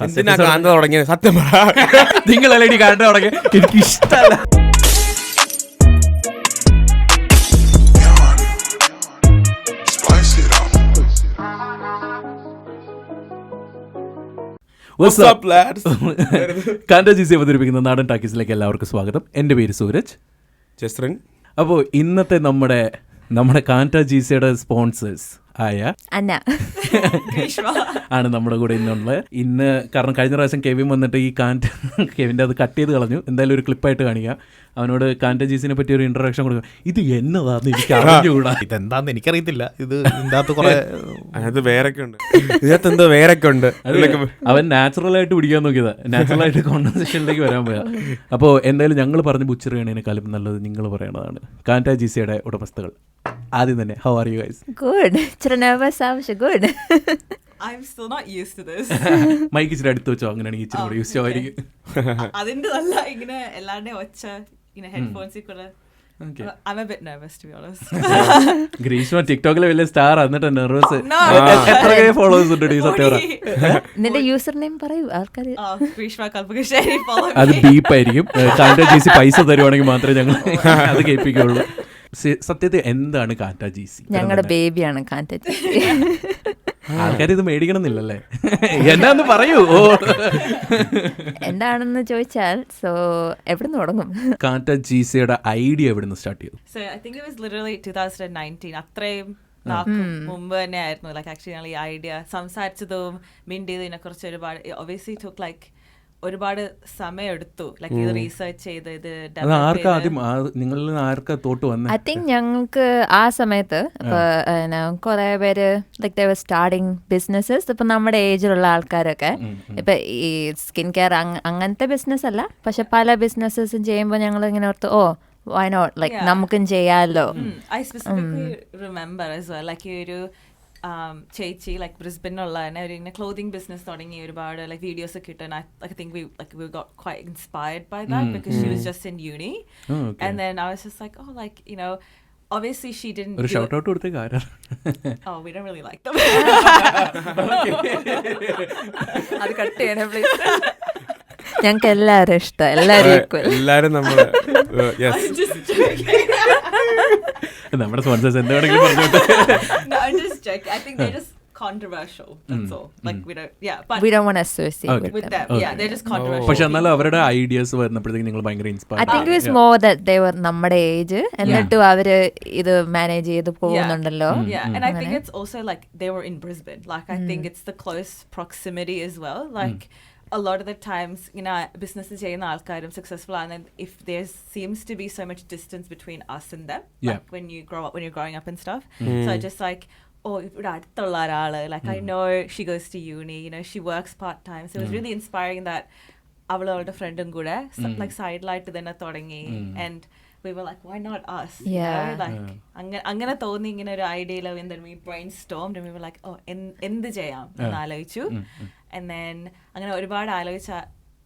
എന്തിനാ കാന്ത തുടങ്ങിയത്? സത്യം പറ. നിങ്ങളല്ലേ കാന്ത തുടങ്ങി? എനിക്ക് ഇഷ്ടമല്ല. കാന്ത GC അവതരിപ്പിക്കുന്ന നാടൻ ടാക്കീസിലേക്ക് എല്ലാവർക്കും സ്വാഗതം. എൻ്റെ പേര് സൂരജ്. ജസ്റിൻ. അപ്പോൾ ഇന്നത്തെ നമ്മുടെ കാന്ത GCയുടെ സ്പോൺസേഴ്സ് ആയ അന്ന ആണ് നമ്മുടെ കൂടെ ഇന്ന്. കാരണം കഴിഞ്ഞ പ്രാവശ്യം കെവിൻ വന്നിട്ട് ഈ കെവിൻ്റെ അത് കട്ട് ചെയ്ത് കളഞ്ഞു. എന്തായാലും ഒരു ക്ലിപ്പായിട്ട് കാണിക്കുക. അവനോട് കാന്ത GCനെ പറ്റി ഒരു ഇൻട്രൊഡക്ഷൻ കൊടുക്കുക. ഇത് എന്നതാന്ന് എനിക്ക് അറിഞ്ഞുകൂടാ, ഇതെന്താന്ന് എനിക്കറിയത്തില്ല, ഇത് ഇതിനകത്ത് കുറെ അതിനകത്ത് വേറൊക്കെ ഉണ്ട്, ഇതിനകത്ത് എന്തോ വേറൊക്കെ ഉണ്ട്. അവൻ നാച്ചുറലായിട്ട് പിടിക്കാൻ നോക്കിയതാ, നാച്ചുറലായിട്ട് കോൺവെർസേഷനിലേക്ക് വരാൻ പോയാ. അപ്പോൾ എന്തായാലും ഞങ്ങൾ പറഞ്ഞ് ബുച്ചർ ചെയ്യണേക്കാളും നല്ലത് നിങ്ങൾ പറയണതാണ്. കാന്ത GCയുടെ ഉടമസ്ഥകൾ ആദ്യം തന്നെ, how are you guys? Good. ഇച്ചിരി നെർവസ് ആവശ്യം. Good. I'm still not used to this. Mic ഇച്ചിരി അടുത്ത് വെച്ചോ, അങ്ങനെയാണെങ്കിൽ ഇച്ചിരി കൂടെ യൂസ് ആയിരിക്കും. അതിന്റെ നല്ല ഇങ്ങനെ എല്ലാവരുടെയും ഒച്ച ഇങ്ങനെ ഹെഡ്ഫോൺസിൽ കൂടെ. I'm a bit nervous to be honest. Greeshma ടിക്ടോക്കിലെ വലിയ സ്റ്റാർ, എന്നിട്ട് നെർവസ്. എത്ര ഫോളോവേഴ്സ് ഉണ്ട് സത്യം? നിന്റെ യൂസർ നെയിം പറയൂ ആൾക്കാർ. അത് ബീപ്പായിരിക്കും. കാന്ത GC പൈസ തരുവാണെങ്കിൽ മാത്രമേ ഞങ്ങൾ അത് കേൾപ്പിക്കുള്ളൂ. സത്യത്തിൽ എന്താണ് കാന്ത GC? ഞങ്ങളുടെ ബേബിയാണ് കാന്ത GC. ആൾക്കാർ ഇത് മേടിക്കണമെന്നില്ലല്ലേ? എന്നാന്ന് പറയൂ. എന്താണെന്ന് ചോദിച്ചാൽ എവിടുന്ന് തുടങ്ങും? കാന്ത GCയുടെ ഐഡിയ എവിടുന്ന് സ്റ്റാർട്ട് ചെയ്തു? So I think it was literally 2019. അത്രയും മുമ്പ് തന്നെ ആയിരുന്നു. ലൈക്ക് ആക്ച്വലി ഞങ്ങൾ ഈ ഐഡിയ സംസാരിച്ചതും മിൻഡ് ചെയ്തതിനെ കുറിച്ച് ഒരുപാട് ഒബ്വിയസ്ലി ടുക്ക് ലൈക്ക് ഒരുപാട് സമയം എടുത്തു. ലൈക്ക് ഇത് റീസെർച്ച് ചെയ്ത് ഇത് ഐ തിങ്ക് ഞങ്ങൾക്ക് ആ സമയത്ത് കുറെ പേര് like they were starting businesses. ഇപ്പൊ നമ്മുടെ ഏജിലുള്ള ആൾക്കാരൊക്കെ ഇപ്പൊ ഈ സ്കിൻ കെയർ അങ്ങനത്തെ ബിസിനസ് അല്ല, പക്ഷെ പല ബിസിനസ്സും ചെയ്യുമ്പോൾ ഞങ്ങൾ ഇങ്ങനെ ഓർത്ത് why not, like നമുക്കും ചെയ്യാമല്ലോ. I specifically remember as well, like ഒരു ചേച്ചി ലൈക്ക് ബ്രിസ്ബനിലുള്ള തന്നെ ഒരു ഇങ്ങനെ ക്ലോത്തിങ് ബിസിനസ് തുടങ്ങി ഒരുപാട് ലൈക്ക് വീഡിയോസ് ഒക്കെ ഇട്ടു. I think we got quite inspired by that because she was just in uni. And then I was just like, oh, like, you know, obviously she didn't ഒരു shout out കൊടുത്തേ കാര്യം. Oh, we don't really like them. അത് cut ചെയ്യണേ please. ഞങ്ങൾക്ക് എല്ലാവരും ഇഷ്ടം, എല്ലാവരും നമ്മള് നമ്മുടെ സ്പോൺസേഴ്സ് എന്താ വേണമെങ്കിലും പറഞ്ഞോട്ടെ. No, I'm just joking. I think they're just controversial. That's all. Like we don't want to associate with them. Yeah, they're just controversial. പക്ഷെ എന്നാലും അവരുടെ ഐഡിയാസ് വരുന്നപ്പോഴത്തേക്ക് നിങ്ങൾ ഭയങ്കര inspire. I think it was more that they were നമ്മുടെ age, എന്നിട്ടും അവര് ഇത് manage ചെയ്ത് പോകുന്നുണ്ടല്ലോ. Yeah, and I think it's also like they were in Brisbane. Like I think it's the close proximity as well. Like a lot of the times, you know, businesses ചെയ്യുന്ന ആൾക്കാരും successful ആണ്, if there seems to be so much distance between us and them, like when you're growing up and stuff. So I just like, ഇവിടെ അടുത്തുള്ള ഒരാള്, like I know she goes to uni, you know, she works part time, so it was really inspiring that അവളുടെ ഫ്രണ്ടും കൂടെ like സൈഡിലായിട്ട് തന്നെ തുടങ്ങി. And we were like, why not us? Yeah. Like അങ്ങനെ തോന്നി ഇങ്ങനെ ഒരു ഐഡിയയില്. And then we brainstormed and we were like, എന്ത് ചെയ്യാം എന്ന് ആലോചിച്ചു. And then അങ്ങനെ ഒരുപാട് ആലോചിച്ച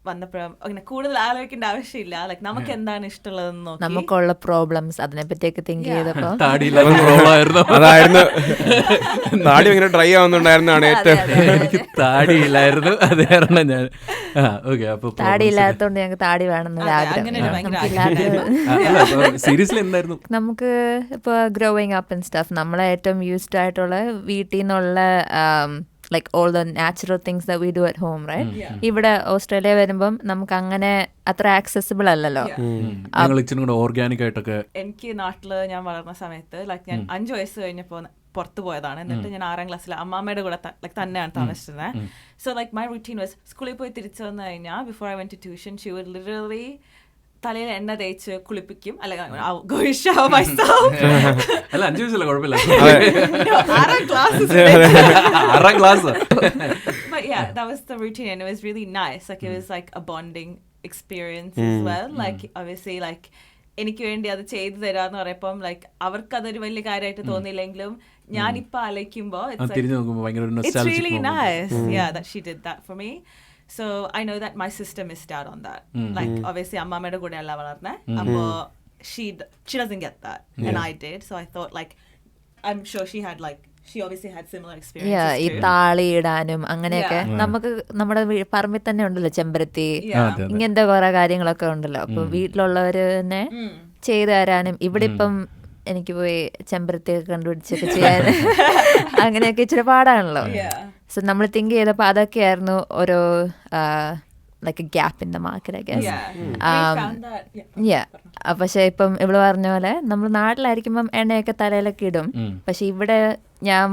വന്നപ്പോഴും അങ്ങനെ കൂടുതൽ ആലോചിക്കേണ്ട ആവശ്യമില്ല. ലൈക്ക് നമുക്ക് എന്താണ് ഇഷ്ടമുള്ളതെന്ന് നോക്കി നമുക്കുള്ള പ്രോബ്ലംസ് അതിനെപ്പറ്റിയൊക്കെ തിങ്ക് ചെയ്തപ്പോ അതായിരുന്നു താടി ഇങ്ങനെ ഡ്രൈ ആവുന്നുണ്ടായിരുന്നാണ് ഏറ്റവും. എനിക്ക് താടിയില്ലായിരുന്നു, അത് കാരണം ഞാൻ താടി ഇല്ലാത്തതുകൊണ്ട് ഞങ്ങൾക്ക് താടി വേണമെന്നൊരു ആഗ്രഹം. സീരിയസ്ലി എന്തായിരുന്നു? നമുക്ക് ഇപ്പൊ ഗ്രോയിങ് അപ്പ് ആൻഡ് സ്റ്റഫ് നമ്മളെ ഏറ്റവും യൂസ്ഡ് ആയിട്ടുള്ള വീട്ടിൽ നിന്നുള്ള like all the natural things that we do at home, right? ഇവിടെ ഓസ്ട്രേലിയ വരുമ്പം നമുക്ക് അങ്ങനെ അത്ര ആക്സസിബിൾ അല്ലല്ലോ. ഓർഗാനിക് ആയിട്ടൊക്കെ എനിക്ക് നാട്ടില് ഞാൻ വളർന്ന സമയത്ത് ലൈക്ക് ഞാൻ 5 വയസ്സ് കഴിഞ്ഞപ്പോ പുറത്തു പോയതാണ്. എന്നിട്ട് ഞാൻ 6ാം ക്ലാസ്സിൽ അമ്മാമ്മയുടെ കൂടെ ലൈക്ക് തന്നെയാണ് താമസിച്ചത്. So like my routine was സ്കൂളിൽ പോയി തിരിച്ചു വന്നു കഴിഞ്ഞാൽ before I went to tuition she would literally തലയിൽ എണ്ണ തേച്ച് കുളിപ്പിക്കും. അല്ലെങ്കിൽ But yeah, that was the routine and it was really nice. Like it was like a bonding experience as well. Like obviously like എനിക്ക് വേണ്ടി അത് ചെയ്തു തരാന്ന് പറയുമ്പം ലൈക്ക് അവർക്ക് അതൊരു വലിയ കാര്യമായിട്ട് തോന്നിയില്ലെങ്കിലും ഞാനിപ്പോ ആലോചിക്കുമ്പോ it's really nice, yeah, that she did that for me. So I know that my sister missed out on that. Like obviously അമ്മാമ്മയുടെ കൂടെ അല്ല വളർന്നേ, അപ്പോ she doesn't get that and I did. So I thought like I'm sure she had like she obviously had similar ഈ experiences too. താളി ഇടാനും അങ്ങനെയൊക്കെ Yeah. നമുക്ക് നമ്മുടെ പറമ്പിൽ തന്നെ ഉണ്ടല്ലോ ചെമ്പരത്തി, Yeah. അതെ. ഇങ്ങനത്തെ കുറെ കാര്യങ്ങളൊക്കെ ഉണ്ടല്ലോ. അപ്പൊ വീട്ടിലുള്ളവര് തന്നെ ചെയ്തു തരാനും, ഇവിടെ ഇപ്പം എനിക്ക് പോയി ചെമ്പരത്തിയൊക്കെ കണ്ടുപിടിച്ചൊക്കെ ചെയ്യാൻ അങ്ങനെയൊക്കെ ഇച്ചിരി പാടാണല്ലോ. Yeah. സോ നമ്മൾ തിങ്ക് ചെയ്തപ്പോൾ അതൊക്കെയായിരുന്നു ഒരു like a gap in the market, I guess. Yeah. We found that. Yeah. പക്ഷെ ഇപ്പം ഇവള് പറഞ്ഞ പോലെ നമ്മൾ നാട്ടിലായിരിക്കുമ്പം എണ്ണയൊക്കെ തലയിലൊക്കെ ഇടും. പക്ഷെ ഇവിടെ ഞാൻ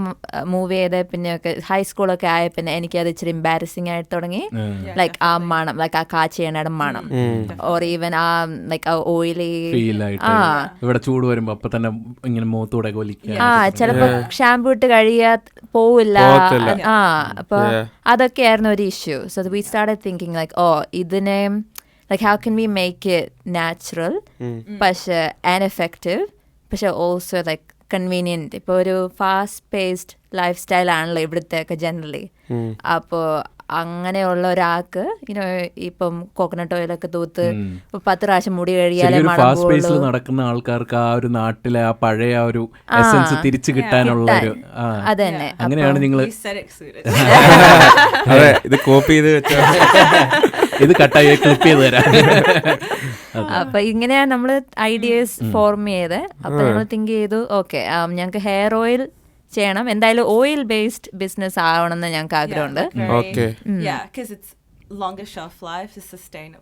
മൂവ് ചെയ്ത് പിന്നെയൊക്കെ ഹൈസ്കൂളൊക്കെ ആയ പിന്നെ എനിക്കത് ഇച്ചിരി എംബാരസിങ് ആയിട്ട് തുടങ്ങി. ലൈക്ക് ആ മണം, ലൈക്ക് ആ കാച്ചി എണ്ണയുടെ മണം, ഓർ ഈവൻ ആ ലൈക്ക് ആ ഓയിലി ഇവിടെ ചൂട് വരുമ്പോ അപ്പൊ തന്നെ ഇങ്ങനെ മുഖത്തൂടെ ഒലിക്കുക. ചിലപ്പോ ഷാമ്പൂ ഇട്ട് കഴിയാ പോവില്ല. അപ്പൊ അതൊക്കെയായിരുന്നു ഒരു issue. So we started thinking like ഇതിനെ like how can we make it natural പക്ഷെ and effective പക്ഷെ also like convenient. ഇപ്പോൾ ഒരു ഫാസ്റ്റ് പേസ്ഡ് ലൈഫ് സ്റ്റൈൽ ആണല്ലോ ഇവിടുത്തെ ജനറലി. അപ്പോൾ അങ്ങനെയുള്ള ഒരാൾക്ക് ഇപ്പം കോക്കനട്ട് ഓയിലൊക്കെ തൂത്ത് 10 പ്രാവശ്യം മുടി കഴിയാലേ ഫാസ്റ്റ് പേസിൽ നടക്കുന്ന ആൾക്കാർക്ക് ആ ഒരു നാട്ടിലെ ആ പഴയ ആ ഒരു എസൻസ് തിരിച്ചു കിട്ടാനുള്ള ഒരു അതന്നെ. അങ്ങനെയാണ് നിങ്ങൾ അതെ ഇത് കോപ്പി ചെയ്ത് വെച്ചാൽ ഇത് കട്ടായി ക്ലിപ്പ് ചെയ്ത് തരാം. അപ്പൊ ഇങ്ങനെയാ നമ്മള് ഐഡിയാസ് ഫോം ചെയ്ത്. അപ്പൊ ഞങ്ങൾ തിങ്ക് ചെയ്തു ഓക്കെ ഞങ്ങൾക്ക് ഹെയർ ഓയിൽ ചെയ്യണം, എന്തായാലും ഓയിൽ ബേസ്ഡ് ബിസിനസ് ആവണമെന്ന് ഞങ്ങൾക്ക് ആഗ്രഹമുണ്ട്. Yeah, because it's longer shelf life, is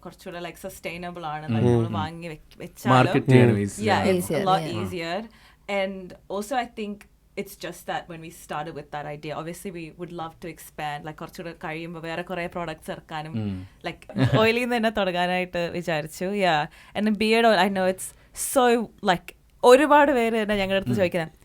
കുറച്ചുകൂടെ like sustainable ആണ്. നമ്മൾ വാങ്ങി വെച്ചാലും മാർക്കറ്റ് ചെയ്യാൻ it's a lot easier. And also I think it's just that when we started with that idea, obviously we would love to expand, like കുറച്ചുകൂടെ കഴിയുമ്പോൾ വേറെ കുറേ പ്രോഡക്ട്സ് ഇറക്കാനും like ഓയിലിൽ നിന്ന് തന്നെ തുടങ്ങാനായിട്ട് വിചാരിച്ചു. Yeah, and beard oil, I know it's so like ഒരുപാട് പേര് തന്നെ ഞങ്ങളുടെ അടുത്ത് ചോദിക്കുന്നത്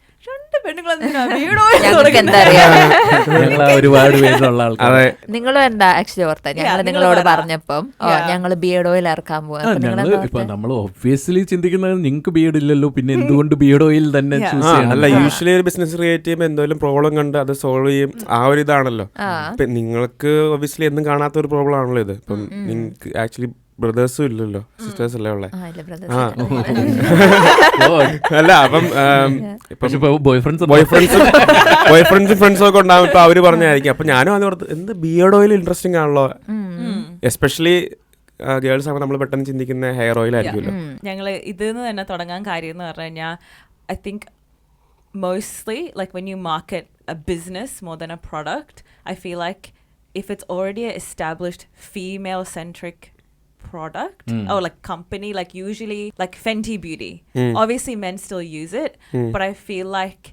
ഒരുപാട് പേരുള്ള ആൾക്കാർ. നിങ്ങളും എന്താ ആക്ച്വലി ഓർത്ത ഞങ്ങൾ നിങ്ങളോട് പറഞ്ഞപ്പം ഞങ്ങൾ ബിയർഡ് ഓയിൽ ഇറക്കാൻ പോവാ. നമ്മൾ ഒബ്വിയസ്ലി ചിന്തിക്കുന്നത് നിങ്ങൾക്ക് ബിയർഡ് ഇല്ലല്ലോ, പിന്നെ എന്തുകൊണ്ട് ബിയർഡ് ഓയിൽ തന്നെ ചൂസ് ചെയ്യണം? അല്ല, യൂഷ്വലി ഒരു ബിസിനസ് ക്രിയേറ്റ് ചെയ്യുമ്പോൾ എന്തെങ്കിലും പ്രോബ്ലം കണ്ട് അത് സോൾവ് ചെയ്യും, ആ ഒരു ഇതാണല്ലോ. നിങ്ങൾക്ക് ഒബ്വിയസ്ലി ഒന്നും കാണാത്ത ഒരു പ്രോബ്ലം ആണല്ലോ ഇത്. ഇപ്പം നിങ്ങൾക്ക് ആക്ച്വലി ബ്രദേഴ്സും ഇല്ലല്ലോ, സിസ്റ്റേഴ്സ് അല്ലേ ഉള്ളേ. അല്ല അപ്പം ബോയ്ഫ്രണ്ട്സും ഫ്രണ്ട്സും ഒക്കെ ഉണ്ടാവും. ഇപ്പൊ അവര് പറഞ്ഞായിരിക്കും. അപ്പൊ ഞാനും അത് ഓർത്ത് എന്ത് ബിയർഡ് ഓയിൽ ഇൻട്രസ്റ്റിംഗ് ആണല്ലോ, എസ്പെഷ്യലി ഗേൾസ് ആകുമ്പോൾ നമ്മൾ പെട്ടെന്ന് ചിന്തിക്കുന്ന ഹെയർ ഓയിൽ ആയിരിക്കുമല്ലോ. ഞങ്ങൾ ഇതിന്ന് തന്നെ തുടങ്ങാൻ കാര്യം എന്ന് പറഞ്ഞു കഴിഞ്ഞാൽ I think mostly like when you market a business more than a product, I feel like if it's already an established female centric product or like company, like usually like Fenty Beauty, obviously men still use it, but I feel like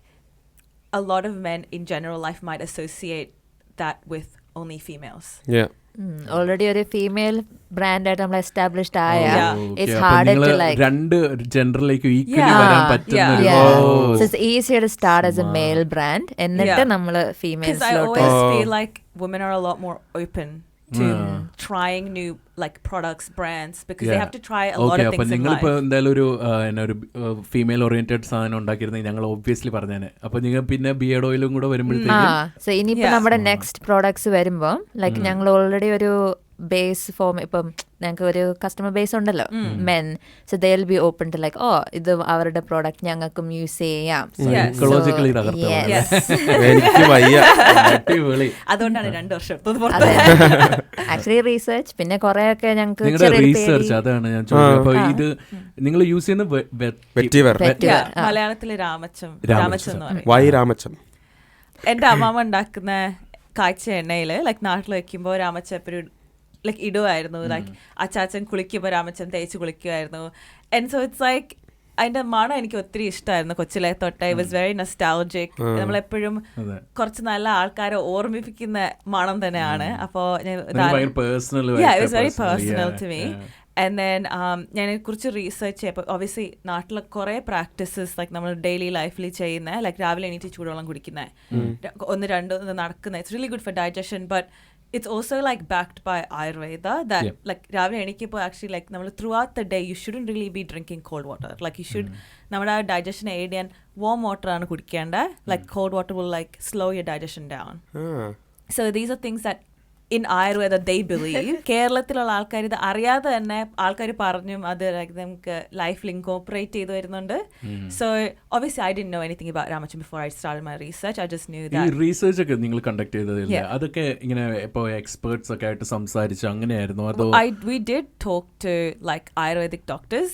a lot of men in general life might associate that with only females. Already ഒരു female brand ആയിട്ട് നമ്മൾ established ആയ it's harder to like രണ്ട് ജെൻഡറിലേക്ക് equally വരാൻ പറ്റുന്ന. It's easier to start as a male brand എന്നിട്ട് നമ്മൾ ഫീമെയിൽസിലോട്ട്. I always feel like women are a lot more open to trying new like products, brands, because they have to try a lot of things in life. നിങ്ങളിപ്പോൾ എന്തായാലും ഒരു female oriented സാധനം ഉണ്ടാക്കിയിരുന്നെങ്കിൽ ഞങ്ങൾ obviously പറഞ്ഞേനെ. അപ്പൊ നിങ്ങൾ പിന്നെ ബിയർഡ് ഓയിലും കൂടെ വരുമ്പോഴത്തേക്കും സോ ഇനിയിപ്പോ നമ്മുടെ നെക്സ്റ്റ് പ്രോഡക്ട്സ് വരുമ്പോൾ ലൈക്ക് ഞങ്ങൾ ഓൾറെഡി ഒരു ബേസ് ഫോം, ഇപ്പം ഞങ്ങൾക്ക് ഒരു കസ്റ്റമർ ബേസ് ഉണ്ടല്ലോ men, so they will be open to like ഇത് അവരുടെ പ്രോഡക്റ്റ് ഞങ്ങൾക്കും യൂസ് ചെയ്യാം. അതുകൊണ്ടാണ് 2 വർഷം ആക്ച്വലി റീസെർച്ച് പിന്നെ കുറെ ഒക്കെ ഞങ്ങൾക്ക് റീസെർച്ച്, അതാണ് ഞാൻ ചോദിച്ചത്. അപ്പൊ ഇത് നിങ്ങൾ യൂസ് ചെയ്യുന്ന മലയാളത്തില് രാമച്ചം എന്ന് പറയും. വൈ രാമച്ചം എന്റെ അമ്മാമ്മ ഉണ്ടാക്കുന്ന കാഴ്ച എണ്ണയില് ലൈക്ക് നാട്ടിൽ വെക്കുമ്പോ രാമച്ചപ്പൊരു ലൈക്ക് ഇടുമായിരുന്നു. ലൈക്ക് അച്ചാച്ചൻ കുളിക്കുമ്പോൾ രാമച്ചൻ തേച്ച് കുളിക്കുമായിരുന്നു. ആൻഡ് സോ ഇറ്റ്സ് ലൈക്ക് അതിന്റെ മണം എനിക്ക് ഒത്തിരി ഇഷ്ടമായിരുന്നു കൊച്ചിലെ തൊട്ട്. It was very nostalgic. നമ്മളെപ്പോഴും കുറച്ച് നല്ല ആൾക്കാരെ ഓർമ്മിപ്പിക്കുന്ന മണം തന്നെയാണ്. അപ്പോൾ very personal to me. And then ഞാൻ കുറിച്ച് റീസെർച്ച് ചെയ്യപ്പോൾ ഒബ്വിയസ്ലി നാട്ടിലെ കുറേ പ്രാക്ടീസസ് ലൈക്ക് നമ്മൾ ഡെയിലി ലൈഫിൽ ചെയ്യുന്ന ലൈക്ക് രാവിലെ എണീറ്റ് ചൂടുവെള്ളം കുടിക്കുന്നത്, 1-2 നടക്കുന്നത്, it's really good for digestion. But it's also like backed by Ayurveda that like രാവിലെ എണീക്കുമ്പോൾ actually like നമ്മൾ throughout the day you shouldn't really be drinking cold water. Like you should നമ്മുടെ digestion aid ചെയ്യാൻ warm water ആണ് കുടിക്കേണ്ട. Like cold water will like slow your digestion down. So these are things that in Ayurveda they believe. കേരളത്തിലുള്ള ആൾക്കാർ ഇത് അറിയാതെ തന്നെ ആൾക്കാർ പറഞ്ഞും അത് നമുക്ക് ലൈഫിൽ ഇൻകോപ്പറേറ്റ് ചെയ്ത് വരുന്നുണ്ട്. So obviously I didn't know anything about Ramachan before I started my research. I just knew that. ഈ റീസെർച്ച് ഒക്കെ നിങ്ങൾ കണ്ടക്ട് ചെയ്തതില്ലേ, അതൊക്കെ ഇങ്ങനെ ഇപ്പോൾ എക്സ്പേർട്സ് ഒക്കെ ആയിട്ട് സംസാരിച്ചു അങ്ങനെയായിരുന്നു അതോ? We did talk to like Ayurvedic doctors.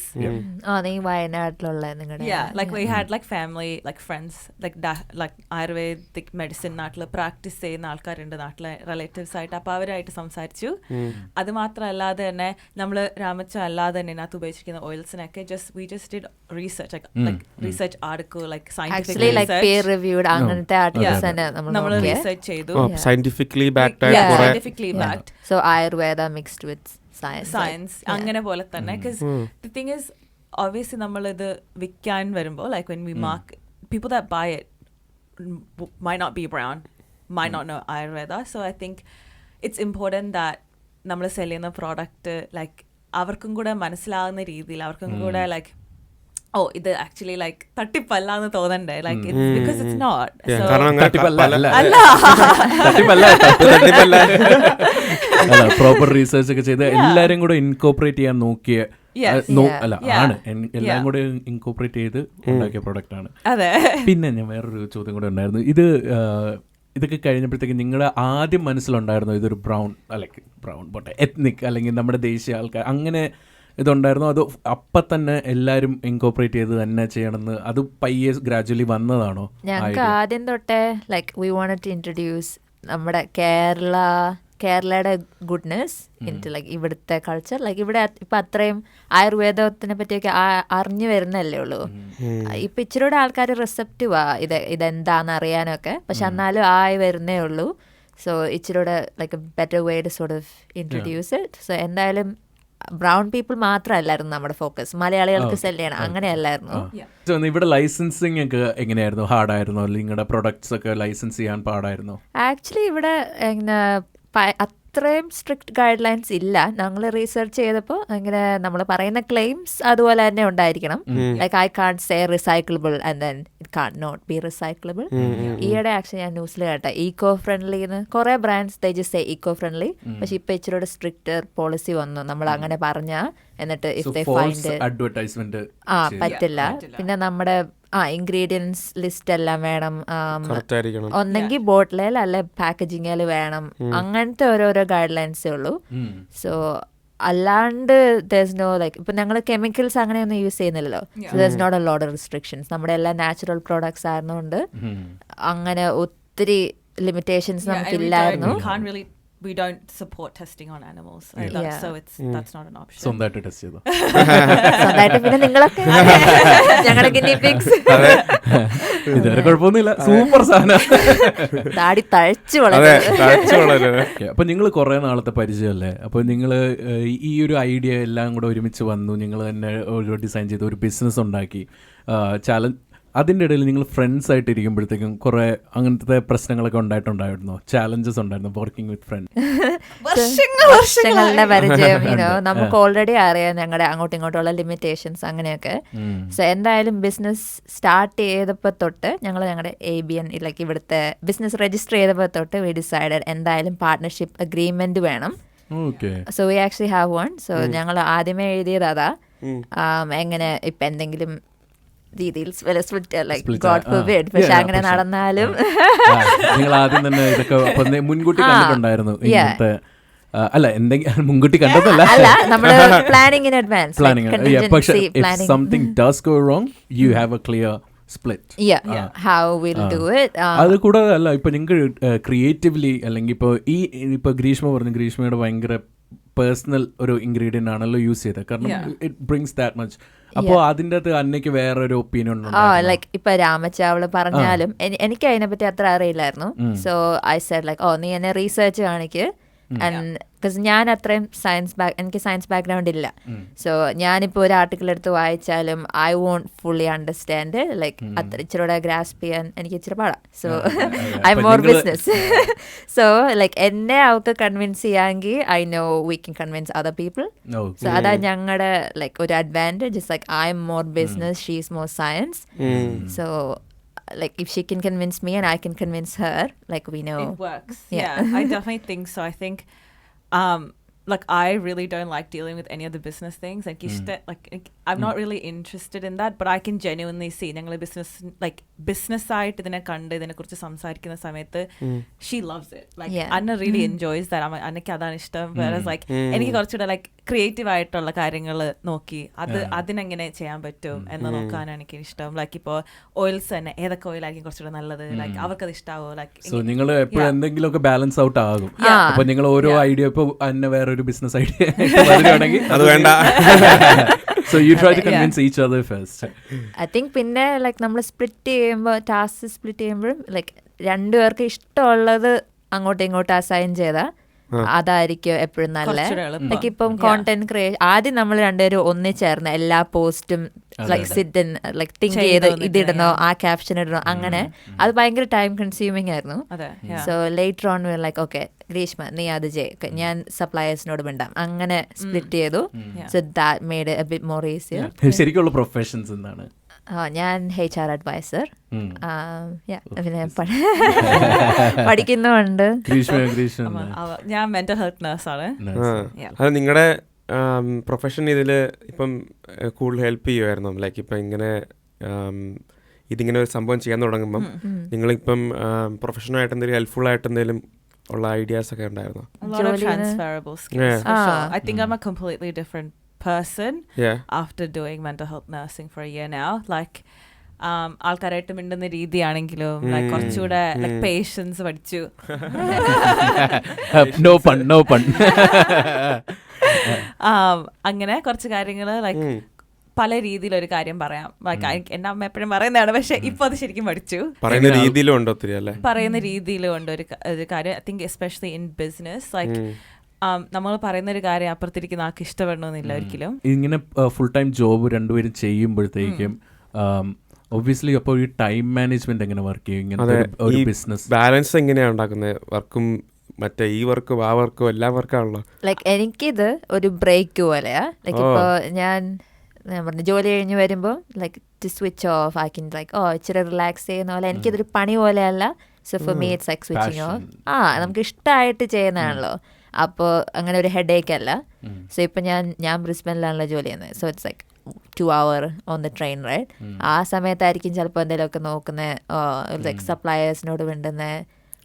നീ വയനാട്ടിലുള്ള നിങ്ങളുടെ Like we had like family, like friends, like Ayurvedic medicine നാട്ടിൽ പ്രാക്ടീസ് ചെയ്യുന്ന ആൾക്കാരുണ്ട് നാട്ടിലെ റിലേറ്റീവ്സ് ആയിട്ട്. അപ്പോൾ അവരായിട്ട് സംസാരിച്ചു. അത് മാത്രമല്ലാതെ തന്നെ നമ്മൾ രാമച്ച അല്ലാതെ തന്നെ ഇതിനകത്ത് ഉപയോഗിച്ചിരിക്കുന്ന ഓയിൽസിനൊക്കെ we just did research, like research article, like scientific actually like peer research. reviewed അങ്ങനത്തെ ആർട്ടിക്കിൾസ് തന്നെ നമ്മൾ റിസർച്ച് ചെയ്തു. Scientifically backed Scientifically backed. So Ayurveda mixed with science. അങ്ങനെ പോലെ തന്നെ. Because the thing is, obviously നമ്മൾ ഇത് വിൽക്കാൻ വരുമ്പോൾ like when we mark, people that buy it might not be brown, might not know Ayurveda. So I think it's important that നമ്മൾ sell ചെയ്യുന്ന product like അവർക്കും കൂടെ മനസ്സിലാവുന്ന രീതിയിൽ അവർക്കും കൂടെ ലൈക്ക് ഇത് ആക്ച്വലി ലൈക്ക് തട്ടിപ്പല്ലാന്ന് തോന്നണ്ടേ, like because it's not. Proper research ഒക്കെ ചെയ്ത് എല്ലാരും കൂടെ ഇൻകോപ്പറേറ്റ് ചെയ്യാൻ നോക്കിയ എല്ലാം കൂടെ ഇൻകോപ്പറേറ്റ് ചെയ്ത് ഉണ്ടാക്കിയ പ്രൊഡക്റ്റ് ആണ്. പിന്നെ ഞാൻ വേറൊരു ചോദ്യം കൂടെ ഉണ്ടായിരുന്നു. ഇതൊക്കെ കഴിഞ്ഞപ്പോഴത്തേക്ക് നിങ്ങളുടെ ആദ്യം മനസ്സിലുണ്ടായിരുന്നു ഇതൊരു ബ്രൗൺ പോട്ടെ എത്നിക് അല്ലെങ്കിൽ നമ്മുടെ ദേശീയ ആൾക്കാർ അങ്ങനെ ഇതുണ്ടായിരുന്നു, അതോ അപ്പം തന്നെ എല്ലാവരും ഇൻകോപ്പറേറ്റ് ചെയ്ത് തന്നെ ചെയ്യണമെന്ന് അത് പയ്യെ ഗ്രാജുവലി വന്നതാണോ? ഞങ്ങൾക്ക് ആദ്യം തൊട്ടേ like we wanted to introduce നമ്മുടെ കേരളയുടെ ഗുഡ്നെസ് ഇൻറ്റു ലൈക്ക് ഇവിടുത്തെ കൾച്ചർ. ലൈക്ക് ഇവിടെ ഇപ്പം അത്രയും ആയുർവേദത്തിനെ പറ്റിയൊക്കെ അറിഞ്ഞു വരുന്നല്ലേ ഉള്ളൂ. ഇപ്പം ഇച്ചിരൂടെ ആൾക്കാർ റിസപ്റ്റീവാ ഇതെന്താന്ന് അറിയാനൊക്കെ, പക്ഷെ എന്നാലും ആയി വരുന്നേ ഉള്ളൂ. സോ ഇച്ചിരൂടെ like a better way to sort of introduce it. So എന്തായാലും ബ്രൗൺ പീപ്പിൾ മാത്രമല്ലായിരുന്നു നമ്മുടെ ഫോക്കസ്, മലയാളികൾക്ക് സെല് ചെയ്യണം അങ്ങനെയല്ലായിരുന്നു. ഇവിടെ ലൈസൻസിങ് ഒക്കെ എങ്ങനെയായിരുന്നു? ഹാർഡായിരുന്നോ? നിങ്ങളുടെ പ്രൊഡക്ട്സ് ഒക്കെ ലൈസൻസ് ചെയ്യാൻ പാടായിരുന്നോ? ആക്ച്വലി ഇവിടെ അത്രയും സ്ട്രിക്റ്റ് ഗൈഡ് ലൈൻസ് ഇല്ല. ഞങ്ങൾ റീസെർച്ച് ചെയ്തപ്പോൾ അങ്ങനെ നമ്മൾ പറയുന്ന ക്ലെയിംസ് അതുപോലെ തന്നെ ഉണ്ടായിരിക്കണം. Like I can't say recyclable and then it can't not be recyclable. ഈയിടെ ആക്ച്വലി ഞാൻ ന്യൂസിൽ കേട്ടെ ഈക്കോ ഫ്രണ്ട്ലിന്ന് കുറേ brands they just say eco friendly, പക്ഷെ ഇപ്പൊ ഇച്ചിരി സ്ട്രിക്റ്റർ പോളിസി വന്നു. നമ്മൾ അങ്ങനെ പറഞ്ഞാൽ എന്നിട്ട് ഇഫ് ദേ ഫൈൻഡ് അഡ്വർടൈസ്മെന്റ് പറ്റില്ല. പിന്നെ നമ്മുടെ ഇൻഗ്രീഡിയൻസ് ലിസ്റ്റ് എല്ലാം വേണം, ഒന്നെങ്കിൽ ബോട്ടിലേൽ അല്ലെ പാക്കേജിങ്ങിൽ വേണം. അങ്ങനത്തെ ഓരോരോ ഗൈഡ് ലൈൻസേ ഉള്ളൂ. സോ അല്ലാണ്ട് there's no like ഇപ്പൊ ഞങ്ങൾ കെമിക്കൽസ് അങ്ങനെയൊന്നും യൂസ് ചെയ്യുന്നില്ലല്ലോ. So there's not a lot of restrictions. നമ്മുടെ എല്ലാം നാച്ചുറൽ പ്രോഡക്ട്സ് ആയിരുന്നുകൊണ്ട് അങ്ങനെ ഒത്തിരി limitations നമുക്കില്ലായിരുന്നു. We don't support testing on animals, so that's not an option. സ്വന്തമായിട്ട് ടെസ്റ്റ് ചെയ്തോ? സ്വന്തമായിട്ട് പിന്നെ നിങ്ങളൊക്കെ ഞങ്ങളുടെ ഗിനി പിഗ്സ് ഇതുവരെ കുഴപ്പമൊന്നുമില്ല, സൂപ്പർ സാധനം. താടി തഴച്ചു വളരെ. അപ്പൊ നിങ്ങൾ കുറെ നാളത്തെ പരിചയമല്ലേ, അപ്പൊ നിങ്ങൾ ഈ ഒരു ഐഡിയ എല്ലാം കൂടെ ഒരുമിച്ച് വന്നു, നിങ്ങൾ തന്നെ ഒരു ഡിസൈൻ ചെയ്ത് ഒരു ബിസിനസ് ഉണ്ടാക്കി. ചാലഞ്ച് അതിൻ്റെ ഇടയിൽ നിങ്ങൾ ഫ്രണ്ട്സ് ആയിട്ട് ഇരിക്കുമ്പോഴത്തേക്കും കുറെ അങ്ങനത്തെ പ്രശ്നങ്ങളൊക്കെ ഉണ്ടായിട്ടുണ്ടായിരുന്നോ? ചാലഞ്ചസ് ഉണ്ടായിരുന്നു വർക്കിംഗ് വിത്ത് ഫ്രണ്ട്സ്? വർഷങ്ങളുടെ പരിചയം നമുക്ക് ഓൾറെഡി അറിയാം ഞങ്ങളുടെ അങ്ങോട്ടും ഇങ്ങോട്ടുള്ള ലിമിറ്റേഷൻസ് അങ്ങനെയൊക്കെ. സോ എന്തായാലും ബിസിനസ് സ്റ്റാർട്ട് ചെയ്തപ്പോൾ തൊട്ട് ഞങ്ങളുടെ ABN ലൈക്ക് ഇവിടുത്തെ ബിസിനസ് രജിസ്റ്റർ ചെയ്തപ്പോൾ തൊട്ട് വി ഡിസൈഡഡ് എന്തായാലും പാർട്ട്ണർഷിപ്പ് അഗ്രിമെന്റ് വേണം. So we actually have one. So ഞങ്ങൾ ആദ്യമേ എഴുതിയത് അതാ, എങ്ങനെ ഇപ്പം എന്തെങ്കിലും രീതിയിൽ പക്ഷെ അങ്ങനെ നടന്നാലും നിങ്ങൾ ആദ്യം തന്നെ ഇതൊക്കെ മുൻകൂട്ടി കണ്ടിട്ടുണ്ടായിരുന്നു ഇങ്ങനത്തെ? അല്ല, എന്തെങ്കിലും മുൻകൂട്ടി കണ്ടതല്ല, നമ്മള് പ്ലാനിങ് ഇൻ അഡ്വാൻസ്. പക്ഷെ if something does go wrong, you have a clear split. How we'll do it. അത് കൂടാതെ അല്ല, ഇപ്പൊ നിങ്ങൾക്ക് ക്രിയേറ്റീവ്ലി അല്ലെങ്കിൽ ഇപ്പൊ ഗ്രീഷ്മയുടെ ഭയങ്കര പേഴ്സണൽ ഒരു ഇൻഗ്രീഡിയന്റ് ആണല്ലോ യൂസ് ചെയ്തത്, കാരണം ഇറ്റ് ബ്രിങ്സ് ദാറ്റ് മച്ച്. അപ്പോ അതിന്റെ അകത്ത് അന്നയ്ക്ക് വേറൊരു ഒപ്പീനിയൻ ലൈക്ക് ഇപ്പൊ രാമച്ചാവള് പറഞ്ഞാലും എനിക്ക് അതിനെ പറ്റി അത്ര അറിയില്ലായിരുന്നു. സോ ഐ സെഡ് ലൈക്ക് നീ എന്നെ റീസെർച്ച് കാണിക്ക്. ബിക്കോസ് ഞാൻ അത്രയും എനിക്ക് സയൻസ് ബാക്ക്ഗ്രൗണ്ട് ഇല്ല. സോ ഞാനിപ്പോൾ ഒരു ആർട്ടിക്കിൾ എടുത്ത് വായിച്ചാലും I won't fully understand, like അത്ര ഇച്ചിരി ഗ്രാസ്പ് ചെയ്യാൻ എനിക്ക് ഇച്ചിരി പാടാം. So I more business. So like എന്നെ അവർക്ക് കൺവിൻസ് ചെയ്യാമെങ്കിൽ I know we can convince other people. So അതാ ഞങ്ങളുടെ ലൈക്ക് ഒരു advantage. Like I'm more business, she is more science. So like if she can convince me and I can convince her, like we know It works. Yeah. I definitely think so. I think like I really don't like dealing with any of the business things. Like I'm not really interested in that, but I can genuinely see ഞങ്ങൾ business ആയിട്ട് ഇതിനെ കണ്ട് ഇതിനെക്കുറിച്ച് സംസാരിക്കുന്ന സമയത്ത് she loves it. Like Anna really enjoys that. അന്നയ്ക്ക് അതാണ് ഇഷ്ടം. Whereas like എനിക്ക് കുറച്ചുകൂടെ like ക്രിയേറ്റീവ് ആയിട്ടുള്ള കാര്യങ്ങൾ നോക്കി അതിനെങ്ങനെ ചെയ്യാൻ പറ്റും എന്ന് നോക്കാനാണ് എനിക്ക് ഇഷ്ടം. ലൈക്ക് ഇപ്പോൾ ഓയിൽസ് തന്നെ ഏതൊക്കെ ഓയിലായിരിക്കും കുറച്ചുകൂടെ നല്ലത്, ലൈക്ക് അവർക്കത് ഇഷ്ടാവോ. സോ നിങ്ങൾ എപ്പോഴും എന്തെങ്കിലുമൊക്കെ ബാലൻസ് ഔട്ട് ആകും. അപ്പൊ നിങ്ങൾ ഓരോ ഐഡിയ ഇപ്പൊ അന്നെ വേറൊരു ബിസിനസ് ഐഡിയ വരുവാണെങ്കിൽ അത് വേണ്ട. So you try to convince each other first. I think പിന്നെ ലൈക്ക് നമ്മൾ സ്പ്ലിറ്റ് ചെയ്യുമ്പോൾ ടാസ്ക് സ്പ്ലിറ്റ് ചെയ്യുമ്പോഴും ലൈക്ക് രണ്ടുപേർക്ക് ഇഷ്ടമുള്ളത് അങ്ങോട്ടും ഇങ്ങോട്ടും അസൈൻ ചെയ്താൽ അതായിരിക്കും എപ്പോഴും നല്ല. ലൈക്ക് ഇപ്പം കോണ്ടന്റ് ക്രിയേഷൻ ആദ്യം നമ്മൾ രണ്ടുപേരും ഒന്നിച്ചേർന്ന് എല്ലാ പോസ്റ്റും ലൈക്ക് സിറ്റ് ലൈക്ക് തിങ്ക് ചെയ്ത് ഇതിടണോ ആ ക്യാപ്ഷൻ ഇടണോ അങ്ങനെ അത് ഭയങ്കര ടൈം കൺസ്യൂമിങ് ആയിരുന്നു. So later on we like okay Greeshma നീ അത് ചെയ്യ, ഞാൻ സപ്ലയേഴ്സിനോട് മിണ്ടാം, അങ്ങനെ സ്പ്ലിറ്റ് ചെയ്തു. So that made a bit more easier. ശരിക്കുള്ള പ്രൊഫഷൻസ് എന്താണ്? ഞാൻ HR അഡ്വൈസർ, പിന്നെ പഠിക്കുന്നുണ്ട്. ഞാൻ മെന്റൽ ഹെൽത്ത് നഴ്സാണ്. അത് നിങ്ങളുടെ പ്രൊഫഷൻ ഇതിൽ ഇപ്പം കൂടുതൽ ഹെൽപ്പ് ചെയ്യുമായിരുന്നു? ലൈക്ക് ഇപ്പം ഇങ്ങനെ ഇതിങ്ങനെ ഒരു സംഭവം ചെയ്യാൻ തുടങ്ങുമ്പം നിങ്ങളിപ്പം പ്രൊഫഷനായിട്ട് എന്തെങ്കിലും ഹെൽപ്ഫുൾ ആയിട്ട് എന്തെങ്കിലും ഉള്ള ഐഡിയാസ് ഒക്കെ ഉണ്ടായിരുന്നോ? A lot of transferable skills, for sure. I think I'm a completely different person after doing mental health nursing for a year now. Like ആൾക്കാരായിട്ട് മിണ്ടുന്ന രീതിയാണെങ്കിലും ലൈക്ക് കുറച്ചുകൂടെ ലൈക്ക് പേഷ്യൻസ് പഠിച്ചു. No pun. അങ്ങനെ കുറച്ച് കാര്യങ്ങൾ ലൈക്ക് പല രീതിയിലൊരു കാര്യം പറയാം. ലൈക്ക് എൻ്റെ അമ്മ എപ്പോഴും പറയുന്നതാണ്, പക്ഷെ ഇപ്പൊ അത് ശരിക്കും പഠിച്ചു. പറയുന്ന രീതിയിലും ഉണ്ട് ഒത്തിരി അല്ലേ? പറയുന്ന രീതിയിലും ഉണ്ട് ഒരു കാര്യം. I think especially in business like നമ്മൾ പറയുന്ന ഒരു കാര്യം അപ്പുറത്തിരിക്കുന്ന ആൾക്ക് ഇഷ്ടപ്പെടണമെന്നില്ല ഒരിക്കലും. ഇങ്ങനെ ഫുൾ ടൈം ജോബ് രണ്ടുപേരും ചെയ്യുമ്പോഴത്തേക്കും ഒബ്വിയസ്ലി അപ്പോൾ ഈ ടൈം മാനേജ്മെന്റ് എങ്ങനെ വർക്ക് ചെയ്യും? ഇങ്ങനെ ഒരു ബിസിനസ് ബാലൻസ് എങ്ങനെയാണ് ഉണ്ടാക്കുന്നത്? വർക്കും മറ്റേ ഈ വർക്കും ആ വർക്കും എല്ലാ വർക്കാണല്ലോ. ലൈക്ക് എനിക്കിത് ഒരു ബ്രേക്ക് പോലെയാ. ലൈക്ക് ഇപ്പോൾ ഞാൻ പറഞ്ഞു ജോലി കഴിഞ്ഞ് വരുമ്പോൾ like to switch off I can like ഇച്ചിരി റിലാക്സ് ചെയ്യുന്ന പോലെ. എനിക്കിതൊരു പണി പോലെയല്ല. So for me it's like switching off. നമുക്ക് ഇഷ്ടമായിട്ട് ചെയ്യുന്നതാണല്ലോ, അപ്പോൾ അങ്ങനെ ഒരു ഹെഡേക്ക് അല്ല. സോ ഇപ്പം ഞാൻ ബ്രിസ്ബനിലാണല്ലോ ജോലി ചെയ്യുന്നത്. So it's like 2 hour on the train ride. ആ സമയത്തായിരിക്കും ചിലപ്പോൾ എന്തെങ്കിലുമൊക്കെ നോക്കുന്നത്, ലൈക്ക് സപ്ലയേഴ്സിനോട് മിണ്ടുന്നത്.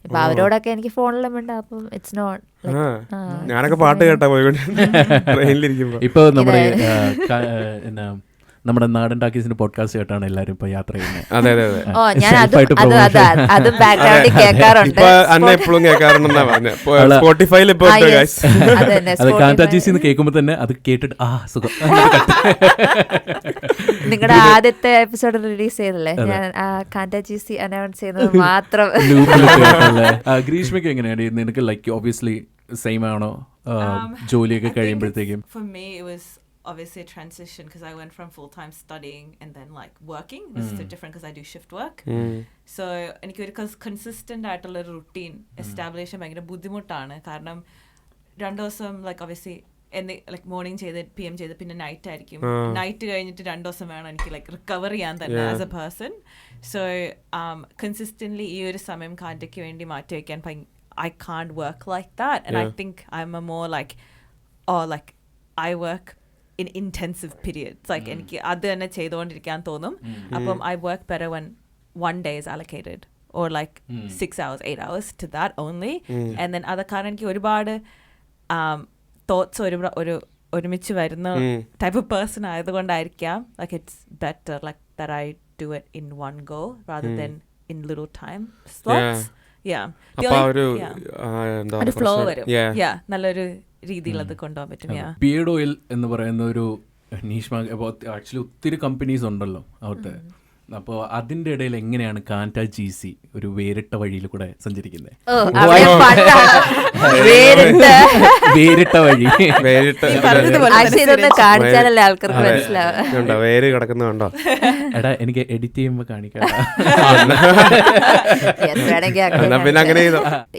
ഇപ്പൊ അവരോടൊക്കെ എനിക്ക് ഫോണിലും മിണ്ടാം. അപ്പം ഇറ്റ്സ് നോട്ട്. ഞാനൊക്കെ പാട്ട് കേട്ടാ പോയിക്കൊണ്ടിരിക്കുമ്പോ ഇപ്പൊ നമ്മുടെ നാടൻ ടാക്കീസിന്റെ പോഡ്കാസ്റ്റ് കേട്ടാണ് എല്ലാരും ഇപ്പൊ യാത്ര ചെയ്യുന്നത്. കാന്ത GC കേൾക്കുമ്പോ തന്നെ അത് കേട്ടിട്ട് സുഖം. നിങ്ങളുടെ ആദ്യത്തെ എപ്പിസോഡ് റിലീസ് ചെയ്തല്ലേ, ഞാൻ കാന്ത GC അനൗൺസ് ചെയ്യുന്നത് മാത്രം. ഗ്രീഷ്മയ്ക്ക് എങ്ങനെയാണ് നിനക്ക്? ലൈക്ക് ഒബ്വിയസ്ലി സെയിം ആണോ ജോലിയൊക്കെ കഴിയുമ്പോഴത്തേക്കും? Obviously a transition because I went from full-time studying and then like working. This is so different because I do shift work. So എനിക്ക് ഒരു കൺസിസ്റ്റന്റ് ആയിട്ടുള്ള ഒരു റുട്ടീൻ എസ്റ്റാബ്ലിഷ് ചെയ്യാൻ ഭയങ്കര ബുദ്ധിമുട്ടാണ്. കാരണം 2 ദിവസം ലൈക്ക് ഒബ്വിയസ്ലി ലൈക്ക് മോർണിംഗ് ചെയ്ത് PM ചെയ്ത് പിന്നെ നൈറ്റ് ആയിരിക്കും. നൈറ്റ് കഴിഞ്ഞിട്ട് 2 ദിവസം വേണം എനിക്ക് ലൈക്ക് റിക്കവർ ചെയ്യാൻ തന്നെ as A person. So consistently ഈ ഒരു സമയം കാന്റയ്ക്ക് വേണ്ടി മാറ്റി വയ്ക്കാൻ I can't work like that. And I think I'm a more like I work in intensive periods. Like എനിക്ക് അത് തന്നെ ചെയ്തുകൊണ്ടിരിക്കാൻ തോന്നും. അപ്പം I work better when 1 day is allocated or like 6 hours, 8 hours to that only. And then അത് കാരണം എനിക്ക് ഒരുപാട് thoughts ഒരുമിച്ച് വരുന്ന ടൈപ്പ് ഓഫ് പേഴ്സൺ ആയതുകൊണ്ടായിരിക്കാം like it's better like that I do it in one go rather than in little time slots. ഒരു flow വരും. നല്ലൊരു രീതിയിൽ അത് കൊണ്ടുപോകാൻ പറ്റും. ബിയർഡ് ഓയിൽ എന്ന് പറയുന്ന ഒരു നീഷ് ആക്ച്വലി ഒത്തിരി കമ്പനീസ് ഉണ്ടല്ലോ അവിടുത്തെ. അപ്പോൾ അതിന്റെ ഇടയിൽ എങ്ങനെയാണ് കാന്ത GC ഒരു വേറിട്ട വഴിയിൽ കൂടെ സഞ്ചരിക്കുന്നത്? വേറിട്ട വഴി വേര് കിടക്കുന്നുണ്ടോ? എടാ എനിക്ക് എഡിറ്റ് ചെയ്യുമ്പോ കാണിക്കാം.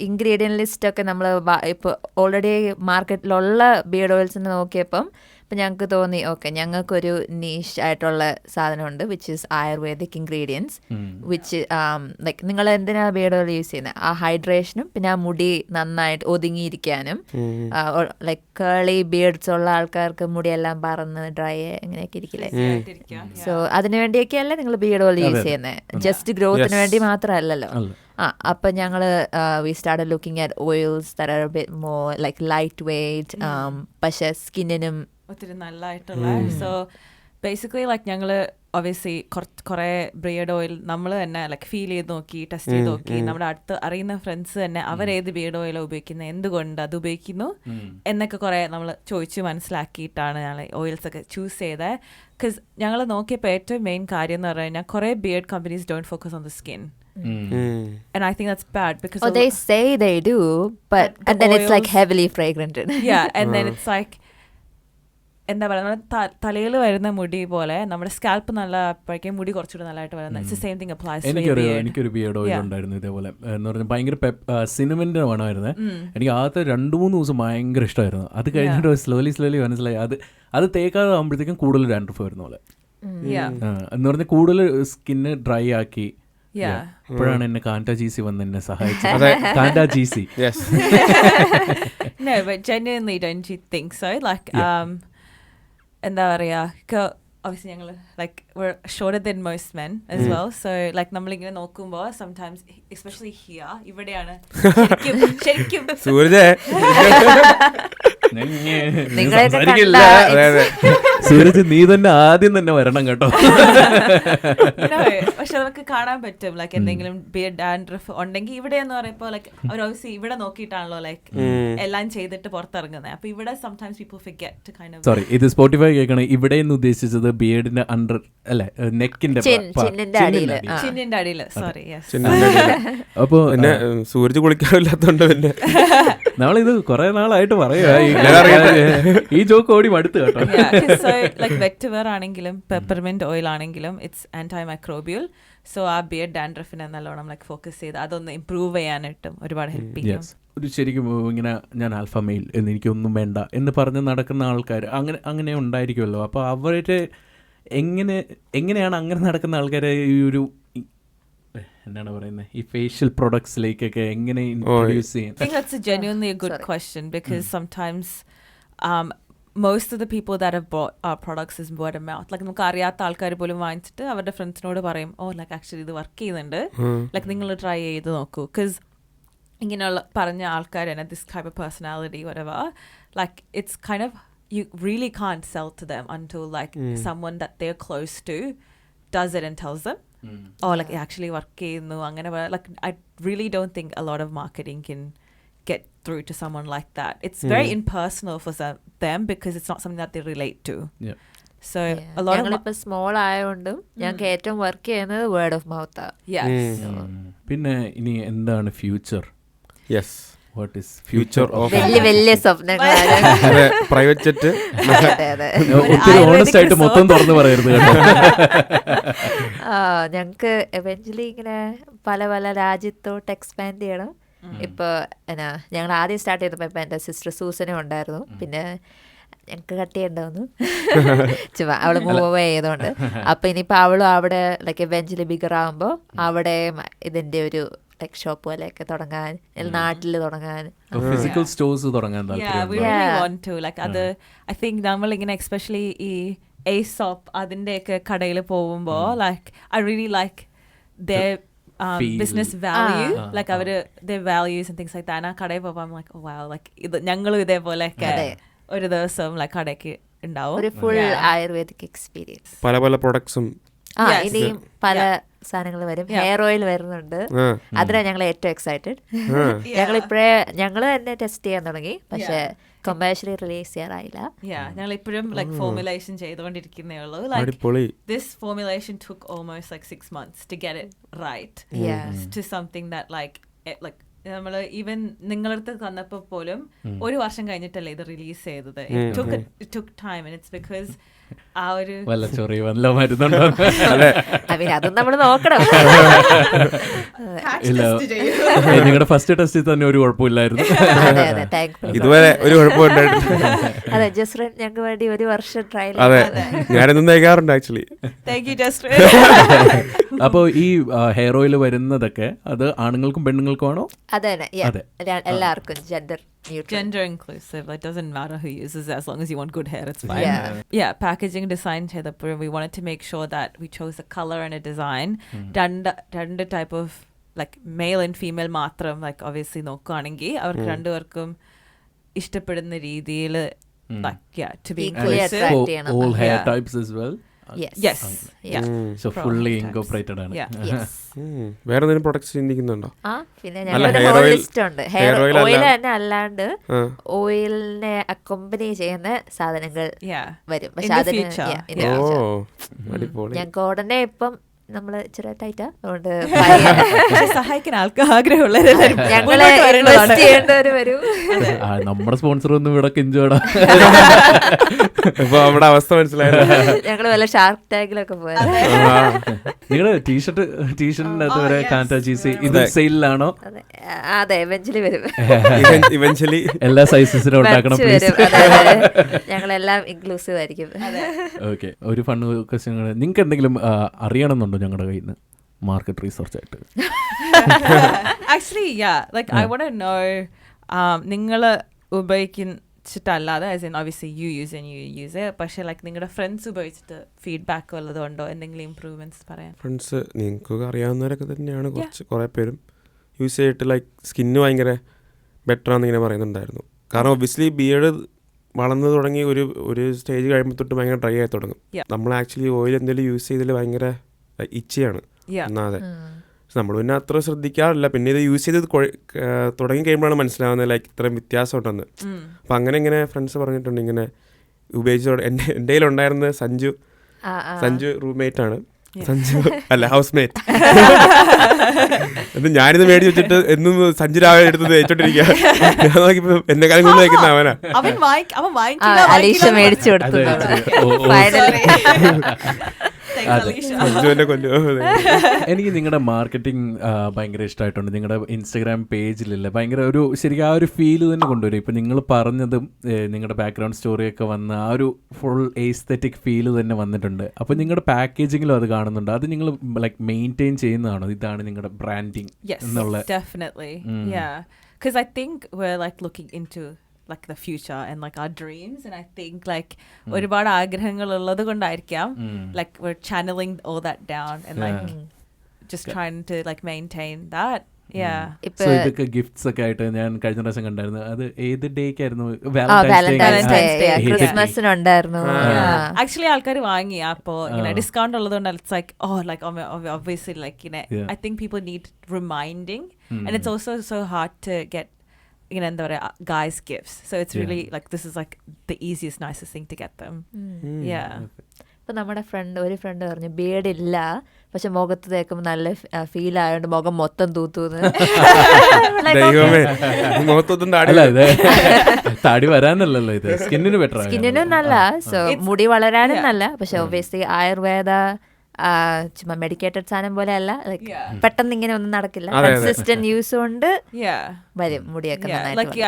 ഇൻഗ്രീഡിയന്റ് ലിസ്റ്റ് ഒക്കെ നമ്മൾ ഇപ്പൊ ഓൾറെഡി മാർക്കറ്റിലുള്ള ബിയർഡ് ഓയിൽസിന് നോക്കിയപ്പം അപ്പം ഞങ്ങൾക്ക് തോന്നി ഓക്കെ ഞങ്ങൾക്കൊരു നീഷ് ആയിട്ടുള്ള സാധനമുണ്ട് which is ayurvedic ingredients which like നിങ്ങൾ എന്തിനാ ബിയർഡ് ഓയിൽ യൂസ് ചെയ്യുന്നത്? ആ ഹൈഡ്രേഷനും പിന്നെ ആ മുടി നന്നായിട്ട് ഒതുങ്ങിയിരിക്കാനും ലൈക്ക് കേളി ബിയർഡ്സ് ഉള്ള ആൾക്കാർക്ക് മുടിയെല്ലാം പറന്ന് ഡ്രൈ അങ്ങനെയൊക്കെ ഇരിക്കില്ലേ. സോ അതിനു വേണ്ടിയൊക്കെയല്ലേ നിങ്ങൾ ബിയർഡ് ഓയിൽ യൂസ് ചെയ്യുന്നത്, ജസ്റ്റ് ഗ്രോത്തിന് വേണ്ടി മാത്രമല്ലല്ലോ. അപ്പം ഞങ്ങൾ we started looking at oils that are bit more like lightweight പക്ഷേ സ്കിന്നിനും ഒത്തിരി നല്ലതായിട്ടുള്ള. സോ ബേസിക്കലി ലൈക്ക് ഞങ്ങൾ ഒബ്വിയസ്ലി കുറേ ബിയർഡ് ഓയിൽ നമ്മൾ തന്നെ ലൈക്ക് ഫീൽ ചെയ്ത് നോക്കി, ടെസ്റ്റ് ചെയ്ത് നോക്കി. നമ്മുടെ അടുത്ത് അറിയുന്ന ഫ്രണ്ട്സ് തന്നെ അവരേത് ബിയർഡ് ഓയിലാണ് ഉപയോഗിക്കുന്നത്, എന്തുകൊണ്ട് അത് ഉപയോഗിക്കുന്നു എന്നൊക്കെ കുറേ നമ്മൾ ചോദിച്ച് മനസ്സിലാക്കിയിട്ടാണ് ഞങ്ങൾ ഓയിൽസ് ഒക്കെ ചൂസ് ചെയ്തത്. ബിക്കോസ് ഞങ്ങൾ നോക്കിയപ്പോൾ ഏറ്റവും മെയിൻ കാര്യം എന്ന് പറഞ്ഞു കഴിഞ്ഞാൽ കുറേ beard companies don't focus on the skin. And I think that's bad because they say they do, but and then it's like heavily fragranted. Yeah, and then it's like എന്താ പറയുക, നമ്മുടെ തലയിൽ വരുന്ന മുടി പോലെ നമ്മുടെ സ്കാൽപ്പ് നല്ല അപ്പോഴേക്കും മുടി കുറച്ചുകൂടി നല്ലതായിട്ട് വരുന്നത്. It's the same thing applies. എനിക്കൊരു ബിയർഡ് ഓയിൽ ഉണ്ടായിരുന്നു ഇതേപോലെ എന്ന് പറഞ്ഞാൽ ഭയങ്കര സിനിമൻ്റെ വേണമായിരുന്നേ. എനിക്ക് ആദ്യത്തെ 2-3 ദിവസം ഭയങ്കര ഇഷ്ടമായിരുന്നു. അത് കഴിഞ്ഞിട്ട് സ്ലോലി മനസ്സിലായി അത് തേക്കാതെ ആകുമ്പോഴത്തേക്കും കൂടുതൽ ഡാൻഡ്രഫ് വരുന്ന പോലെ എന്ന് പറഞ്ഞാൽ കൂടുതൽ സ്കിന്ന് ഡ്രൈ ആക്കി. അപ്പോഴാണ് എന്നെ കാന്റ GC വന്ന് എന്നെ സഹായിച്ചത്. കാന്റ GC. No, but genuinely don't you think so? Like എന്താ പറയുക, obviously ഞങ്ങൾ like we're shorter than most men as well, so like നമ്മളിങ്ങനെ നോക്കുമ്പോൾ sometimes especially here ഇവിടെയാണ് ശരിക്കും സൂരജ് സൂരജ് നീ തന്നെ ആദ്യം തന്നെ വരണം കേട്ടോ. പക്ഷെ നമുക്ക് കാണാൻ പറ്റും ലൈക്ക് എന്തെങ്കിലും ബിയർഡ് ഡാൻഡ്രഫ് ഉണ്ടെങ്കിൽ ഇവിടെ എന്ന് പറയുമ്പോൾ ലൈക്ക് അവർ obviously ഇവിടെ നോക്കിയിട്ടാണല്ലോ ലൈക്ക് എല്ലാം ചെയ്തിട്ട് പുറത്തിറങ്ങുന്നത്. അപ്പൊ ഇവിടെ sometimes people forget to kind of sorry ഇത് സ്പോട്ടിഫൈ കേൾക്കണം. ഇവിടെ എന്ന് ഉദ്ദേശിച്ചത് ബിയർഡിന്റെ അണ്ടർ അല്ലെ നെക്കിന്റെ ചിന്നിന്റെ അടിയില്. സോറി. അപ്പൊ സൂരജ് കുളിക്കാറില്ലാത്തോണ്ട് പിന്നെ നമ്മളിത് കുറെ നാളായിട്ട് പറയുക ഈ ജോക്ക് ഓടി മടുത്ത് കേട്ടോ. So like vetiver ആണെങ്കിലും പെപ്പർമെന്റ് ഓയിൽ ആണെങ്കിലും ഇറ്റ്സ് ആന്റി മൈക്രോബിയൽ. സോ ആ ബിയർഡ് ഡാൻഡ്രഫിനെ നല്ലോണം ലൈക്ക് ഫോക്കസ് ചെയ്ത് അതൊന്ന് ഇംപ്രൂവ് ചെയ്യാനായിട്ടും ഒരുപാട് ഹെൽപ്പ് ചെയ്യും. ഒരു ശരിക്കും ഇങ്ങനെ ഞാൻ ആൽഫ മെയിൽ എന്ന് എനിക്കൊന്നും വേണ്ട എന്ന് പറഞ്ഞ് നടക്കുന്ന ആൾക്കാർ അങ്ങനെ ഉണ്ടായിരിക്കുമല്ലോ. അപ്പോൾ അവരുടെ എങ്ങനെയാണ് അങ്ങനെ നടക്കുന്ന ആൾക്കാരെ ഈ ഒരു എന്താണ് പറയുന്നത് ഈ ഫേഷ്യൽ പ്രൊഡക്ട്സിലേക്കൊക്കെ എങ്ങനെ ഇൻട്രൊഡ്യൂസ് ചെയ്യാൻ? I think that's a genuinely a good question because sometimes most of the people that have bought our products is word of mouth. Like നമുക്ക് അറിയാത്ത ആൾക്കാർ പോലും വാങ്ങിച്ചിട്ട് അവരുടെ ഫ്രണ്ട്സിനോട് പറയും, ഓ ലൈക്ക് ആക്ച്വലി ഇത് വർക്ക് ചെയ്യുന്നുണ്ട്, ലൈക്ക് നിങ്ങൾ ട്രൈ ചെയ്ത് നോക്കൂ. ബിക്കോസ് ഇങ്ങനെയുള്ള പറഞ്ഞ ആൾക്കാർ തന്നെ this type of personality whatever, like it's kind of you really can't sell to them until like someone that they're close to does it and tells them or like actually work ചെയ്യുന്നു അങ്ങനെ. Like I really don't think a lot of marketing can get through to someone like that. It's very impersonal for them because it's not something that they relate to. So a lot of small ആയതുകൊണ്ടും ഞങ്ങൾക്ക് ഏറ്റവും work ചെയ്യുന്നത് word of mouth. പിന്നെ ഇനി എന്താണ് future? Yes, what is future of വലിയ സ്വപ്നങ്ങളാണ്. Private jet. ഒത്തിരി ഓണസ്റ്റ് ആയിട്ട് മൊത്തം തുറന്നു പറയരുത് കേട്ടോ. ഞങ്ങൾക്ക് എവൻച്വലി ഇങ്ങനെ പല രാജ്യത്തോട്ട് എക്സ്പാൻഡ് ചെയ്യണം. ഇപ്പോൾ എന്നാ ഞങ്ങൾ ആദ്യം സ്റ്റാർട്ട് ചെയ്തപ്പോൾ ഇപ്പം എൻ്റെ സിസ്റ്റർ സൂസനും ഉണ്ടായിരുന്നു. പിന്നെ ഞങ്ങൾക്ക് കട്ട് ചെയ്യണ്ടാവുന്നു ചുമ്മാ അവൾ മൂവ് ചെയ്തോണ്ട്. അപ്പം ഇനിയിപ്പോൾ അവളും അവിടെ ലൈക്ക് എവൻച്വലി ബിഗർ ആകുമ്പോൾ അവിടെ ഇതിൻ്റെ ഒരു ടെക് ഷോപ്പ് പോലെയൊക്കെ തുടങ്ങാൻ, നാട്ടിൽ തുടങ്ങാൻ, ഫിസിക്കൽ സ്റ്റോഴ്സ് തുടങ്ങാൻ അത് ഐ തിങ്ക് നമ്മളിങ്ങനെ എസ്പെഷ്യലി ഈ എയ്സോപ്പ് അതിൻ്റെയൊക്കെ കടയിൽ പോകുമ്പോൾ like I really like business value, like അവര് their values and things like that. ആ കടയിൽ പോകുമ്പോൾ I'm like oh wow, like ഇത് ഞങ്ങളും ഇതേപോലെയൊക്കെ ഒരു ദിവസം ലൈക്ക് കടയ്ക്ക് ഉണ്ടാവും. ഒരു ഫുൾ ആയുർവേദിക് എക്സ്പീരിയൻസ്. പല പ്രൊഡക്ട്സും ഇനിയും പല സാധനങ്ങൾ വരും. ഹെയർ ഓയിൽ വരുന്നുണ്ട്. അതിനാണ് ഞങ്ങൾ ഏറ്റവും എക്സൈറ്റഡ്. ഞങ്ങൾ തന്നെ ടെസ്റ്റ് ചെയ്യാൻ തുടങ്ങി, പക്ഷെ കൊമേഴ്ഷ്യലി റിലീസ് ചെയ്യാറായില്ല. ഞങ്ങൾ ഇപ്പോഴും ലൈക്ക് ഫോർമുലേഷൻ ചെയ്തുകൊണ്ടിരിക്കുന്നേ ഉള്ളൂ. This formulation took almost like 6 months to get it right to something that like നമ്മൾ ഈവൻ നിങ്ങളടുത്ത് തന്നപ്പോൾ പോലും 1 വർഷം കഴിഞ്ഞിട്ടല്ലേ ഇത് റിലീസ് ചെയ്തത്. It took time and it's because ആ ഒരു വല്ല ചൊറി വല്ല മരുന്നുണ്ടോ? അതും നമ്മൾ നോക്കണം. ഇല്ല, നിങ്ങളുടെ ഫസ്റ്റ് ടെസ്റ്റിൽ തന്നെ ഒരു കുഴപ്പമില്ലായിരുന്നു. ഇതുവരെ ഒരു കുഴപ്പമുണ്ടായിട്ടില്ല. അതെ, ജസ്റ്റ് ഞങ്ങൾക്ക് വേണ്ടി ഒരു വർഷം ട്രയൽ. അതെ, ഞാനെന്നും തേക്കാറുണ്ട് ആക്ച്വലി. അപ്പോ ഈ ഹെയർ ഓയിൽ വരുന്നതൊക്കെ അത് ആണുങ്ങൾക്കും പെണ്ണുങ്ങൾക്കും ആണോ? അതെ, എല്ലാവർക്കും gender inclusive. It doesn't matter who uses it as long as you want good hair, it's fine. Yeah, packaging design cheyadappur we wanted to make sure that we chose a color and a design. രണ്ട് type of like male and female മാത്രം like obviously നോക്കുകയാണെങ്കിൽ അവർക്ക് രണ്ടുപേർക്കും ഇഷ്ടപ്പെടുന്ന രീതിയിൽ like to be inclusive for all hair types as well. Yes. So fully incorporated ആണ്. വേറെ എന്തെങ്കിലും പ്രൊഡക്ട്സ് ചിന്തിക്കുന്നുണ്ടോ? പിന്നെ ഞങ്ങളുടെ ലിസ്റ്റ് ഉണ്ട്. ഹെയർ ഓയിൽ തന്നെ അല്ലാണ്ട് ഓയിലിനെ അക്കോമ്പനി ചെയ്യുന്ന സാധനങ്ങൾ വരും. പക്ഷെ അതിന് ഞങ്ങൾക്ക് ഉടനെ ഇപ്പം നമ്മള് ചെറിയ ടൈറ്റാ, അതുകൊണ്ട് സഹായിക്കാൻ ആൾക്ക് ആഗ്രഹമുള്ള നമ്മുടെ സ്പോൺസർ ഒന്നും ഇവിടെ കിഞ്ചോടാ. നമ്മുടെ അവസ്ഥ മനസ്സിലായത്. ഞങ്ങള് വല്ല ഷാർക്ക് ടാഗിലൊക്കെ പോയത്. നിങ്ങളുടെ ടീഷർട്ടിന്റെ അത് വരെ കാന്ത GC ഇത് സെയിലാണോ? അതെ, ഇവഞ്ച്വലി വരും. ഇവഞ്ച്വലി എല്ലാ സൈസസിനും ഉണ്ടാക്കണം. ഞങ്ങളെല്ലാം ഇൻക്ലൂസീവ് ആയിരിക്കും. ഓക്കെ, ഒരു ഫണ്ട് ക്വസ്റ്റ്യൻ. നിങ്ങൾക്ക് എന്തെങ്കിലും അറിയണമെന്നുണ്ടോ ഞങ്ങളുടെ കയ്യിൽ നിന്ന് മാർക്കറ്റ് റിസർച്ച് ആയിട്ട്? Actually I want to know നിങ്ങൾ ഉപയോഗിച്ചിട്ടല്ലാതെ as in obviously you use it, പക്ഷേ like നിങ്ങളുടെ ഫ്രണ്ട്സ് ഉപയോഗിച്ചിട്ട് ഫീഡ്ബാക്ക് വല്ലതുണ്ടോ, എന്തെങ്കിലും ഇംപ്രൂവ്മെന്റ്സ് പറയാൻ? ഫ്രണ്ട്സ് നിങ്ങൾക്ക് അറിയാവുന്നവരൊക്കെ തന്നെയാണ് കുറേ പേരും യൂസ് ചെയ്തിട്ട് ലൈക്ക് സ്കിന്ന് ഭയങ്കര ബെറ്റർ ആണെന്നിങ്ങനെ പറയുന്നുണ്ടായിരുന്നു. കാരണം ഒബ്വിയസ്ലി ബിയേർഡ് വളർന്നു തുടങ്ങി ഒരു സ്റ്റേജ് കഴിയുമ്പോൾ തൊട്ട് ഭയങ്കര ഡ്രൈ ആയി തുടങ്ങും. നമ്മൾ ആക്ച്വലി ഓയിൽ എന്തെങ്കിലും യൂസ് ചെയ്തതിൽ ഭയങ്കര ഇച്ചയാണ് ഒന്നാതെ. നമ്മൾ പിന്നെ അത്ര ശ്രദ്ധിക്കാറില്ല. പിന്നെ ഇത് യൂസ് ചെയ്ത് തുടങ്ങി കഴിയുമ്പോഴാണ് മനസ്സിലാവുന്നത് ലൈക്ക് ഇത്രയും വ്യത്യാസം ഉണ്ടെന്ന്. അപ്പം അങ്ങനെ ഇങ്ങനെ ഫ്രണ്ട്സ് പറഞ്ഞിട്ടുണ്ട് ഇങ്ങനെ ഉപയോഗിച്ചതോടെ. എൻ്റെ കയ്യിലുണ്ടായിരുന്നത് സഞ്ജു റൂംമേറ്റ് ആണ്. സഞ്ജു അല്ല, ഹൗസ് മേറ്റ്. എന്നിട്ട് ഞാനിത് മേടിച്ച് വെച്ചിട്ട് എന്നും സഞ്ജു രാവിലെ എടുത്ത് തേച്ചോണ്ടിരിക്കുക. ഞാൻ നോക്കിയപ്പോ എന്നെക്കാളും കൂടുതൽ വയ്ക്കുന്ന അവനാ. അലീഷ മേടിച്ചു കൊടുത്തു. എനിക്ക് നിങ്ങളുടെ മാർക്കറ്റിംഗ് ഭയങ്കര ഇഷ്ടമായിട്ടുണ്ട്. നിങ്ങളുടെ ഇൻസ്റ്റഗ്രാം പേജിലില്ല ഭയങ്കര ഒരു ശരിക്കും ആ ഒരു ഫീല് തന്നെ കൊണ്ടുവരും. ഇപ്പം നിങ്ങൾ പറഞ്ഞതും നിങ്ങളുടെ ബാക്ക്ഗ്രൗണ്ട് സ്റ്റോറിയൊക്കെ വന്ന് ആ ഒരു ഫുൾ എസ്തെറ്റിക് ഫീല് തന്നെ വന്നിട്ടുണ്ട്. അപ്പം നിങ്ങളുടെ പാക്കേജിങ്ങിലും അത് കാണുന്നുണ്ട്. അത് നിങ്ങൾ ലൈക്ക് മെയിൻറ്റെയിൻ ചെയ്യുന്നതാണോ? ഇതാണ് നിങ്ങളുടെ ബ്രാൻഡിങ് എന്നുള്ള? Definitely. Yeah. Because I think we're like looking into like the future and like our dreams, and I think like ഒരുപാട് ആഗ്രഹങ്ങൾ ഉള്ളത് കൊണ്ടായിരിക്കാം like we're channeling all that down and like just trying to like maintain that. So ഇതൊക്കെ gifts ഒക്കെ ആയിട്ട് ഞാൻ കഴിഞ്ഞ പ്രാവശ്യം കണ്ടായിരുന്നു. അത് ഏത് ഡേക്കായിരുന്നു? ക്രിസ്മസിനുണ്ടായിരുന്നു. ആക്ച്വലി ആൾക്കാർ വാങ്ങി. അപ്പോ ഇങ്ങനെ ഡിസ്കൗണ്ട് ഉള്ളതുകൊണ്ട് it's like like obviously like I think people need reminding, and it's also so hard to get എന്താ പറയാ guys gifts, so it's really like this is like the easiest nicest thing to get them. ഇപ്പൊ നമ്മുടെ ഒരു front പറഞ്ഞു beard ഇല്ല പക്ഷെ മുഖത്ത് തേക്കുമ്പോൾ നല്ല ഫീൽ ആയതുകൊണ്ട് മുഖം മൊത്തം തൂത്തൂന്ന്. താടി വരാനല്ലല്ലോ ഇത്, സ്കിന്നിന് ബെറ്റർ, സ്കിന്നിനും നല്ല, സോ മുടി വളരാനും നല്ല. പക്ഷെ ഒബ്വിയസ്ലി ആയുർവേദ ചുമ്മാ മെഡിക്കേറ്റഡ് സാധനം പോലെ അല്ല, ലൈക്ക് പെട്ടെന്ന് ഇങ്ങനെ ഒന്നും നടക്കില്ല. കൺസിസ്റ്റന്റ് യൂസ് കൊണ്ട് വരും മുടിയൊക്കെ.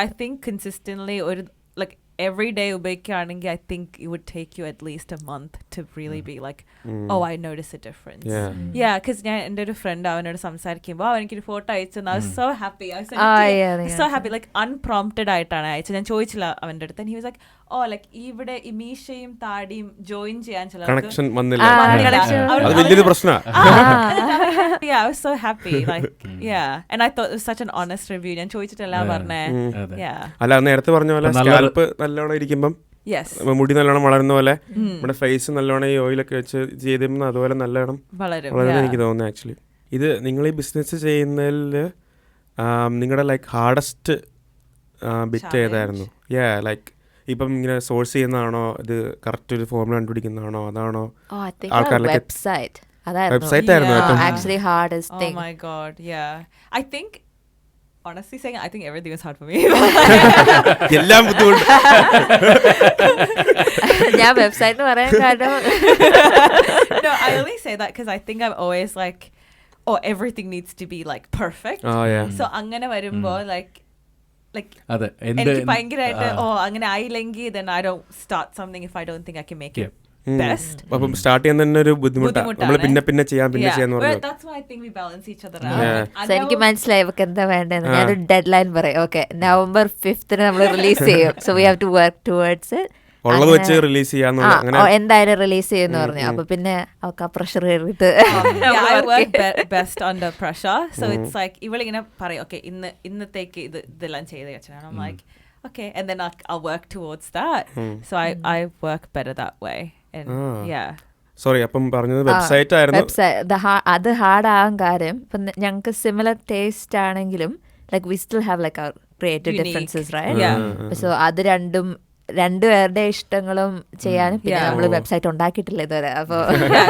I think consistently ഒരു like every day ഉപയോഗിക്കുകയാണെങ്കിൽ I think it would take you at least a month to really be like oh I notice a difference. Because ഞാൻ എൻ്റെ ഒരു ഫ്രണ്ട് അവനോട് സംസാരിക്കുമ്പോൾ അവൻ എനിക്കൊരു ഫോട്ടോ അയച്ചു. I was so happy. I was so happy, like unprompted ആയിട്ടാണ് അയച്ചത്. ഞാൻ ചോദിച്ചില്ല അവൻ്റെ അടുത്ത്. And he was like oh like ഇവിടെ ഈ മീശയും താടിയും ജോയിൻ ചെയ്യാൻ ചില കണക്ഷൻ വന്നില്ല. അത് വലിയൊരു പ്രശ്നമാണ്. I was so happy like and I thought it was such an honest review. ഞാൻ ചോദിച്ചിട്ടല്ല പറഞ്ഞേ. അല്ല നേരത്തെ പറഞ്ഞ പോലെ സ്കാൽപ്പ് നല്ലോണം ഇരിക്കുമ്പം മുടി നല്ലോണം വളരുന്ന പോലെ നമ്മുടെ ഫേസ് നല്ലോണം ഈ ഓയിലൊക്കെ വെച്ച് ചെയ്തിരുന്ന അതുപോലെ നല്ലോണം വളരുന്ന എനിക്ക് തോന്നുന്നു. ആക്ച്വലി ഇത് നിങ്ങൾ ഈ ബിസിനസ് ചെയ്യുന്നതിൽ നിങ്ങളുടെ ലൈക്ക് ഹാർഡസ്റ്റ് ബിറ്റ് ഏതായിരുന്നു? ലൈക്ക് ഇപ്പം ഇങ്ങനെ സോഴ്സ് ചെയ്യുന്നതാണോ, ഇത് കറക്റ്റ് ഒരു ഫോർമുല കണ്ടുപിടിക്കുന്നതാണോ, അതാണോ ആൾക്കാരിലൊക്കെ? വെബ്സൈറ്റ് ആയിരുന്നു actually hardest thing. Oh my god, I think honestly saying, I think everything was hard for me. എല്ലാം ബുദ്ധിമുട്ട്. ഞാൻ വെബ്സൈറ്റ് പറയാൻ കാരണം No, I only say that because I think I'm always like, oh, everything needs to be like perfect. Oh, yeah. So അങ്ങനെ വരുമ്പോ like അതെ എനിക്ക് ഭയങ്കരമായിട്ട് അങ്ങനെ ആയില്ലെങ്കിൽ then I don't start something if I don't think I can make it best. അപ്പം start ചെയ്യാൻ തന്നെ ഒരു ബുദ്ധിമുട്ടാണ്. നമ്മൾ പിന്നെ ചെയ്യാന്ന് പറഞ്ഞു. That's why I think we balance each other Yeah. out. So എനിക്ക് മനസ്സിലായി ഇവക്ക് എന്താ വേണ്ടതെന്ന്. ഞാനൊരു ഡെഡ് ലൈൻ പറയും. ഓക്കെ, November 5th നമ്മൾ റിലീസ് ചെയ്യും. So we have to work towards it. ഉള്ളത് വെച്ച് റിലീസ് ചെയ്യാന്ന് എന്തായാലും റിലീസ് ചെയ്യുന്നു പറഞ്ഞു. അപ്പൊ പിന്നെ അവർക്ക് ആ പ്രഷർ കയറിയിട്ട് I work best under pressure. So it's like ഇവളിങ്ങനെ പറയും, okay, ഇന്നത്തേക്ക് ഇതെല്ലാം ചെയ്ത് വെച്ചാൽ I'm like, okay, and then I'll work towards that. So I work better that way. And yeah. Sorry, അപ്പം പറഞ്ഞത് വെബ്സൈറ്റ് ആയിരുന്നു. അത് ഹാർഡ് ആകാൻ കാര്യം ഇപ്പം ഞങ്ങൾക്ക് സിമിലർ ടേസ്റ്റ് ആണെങ്കിലും like we still have like our creative differences right. So അത് രണ്ടുപേരുടെ ഇഷ്ടങ്ങളും ചെയ്യാനും പിന്നെ നമ്മൾ വെബ്സൈറ്റ് ഉണ്ടാക്കിയിട്ടില്ല ഇതുവരെ. അപ്പോൾ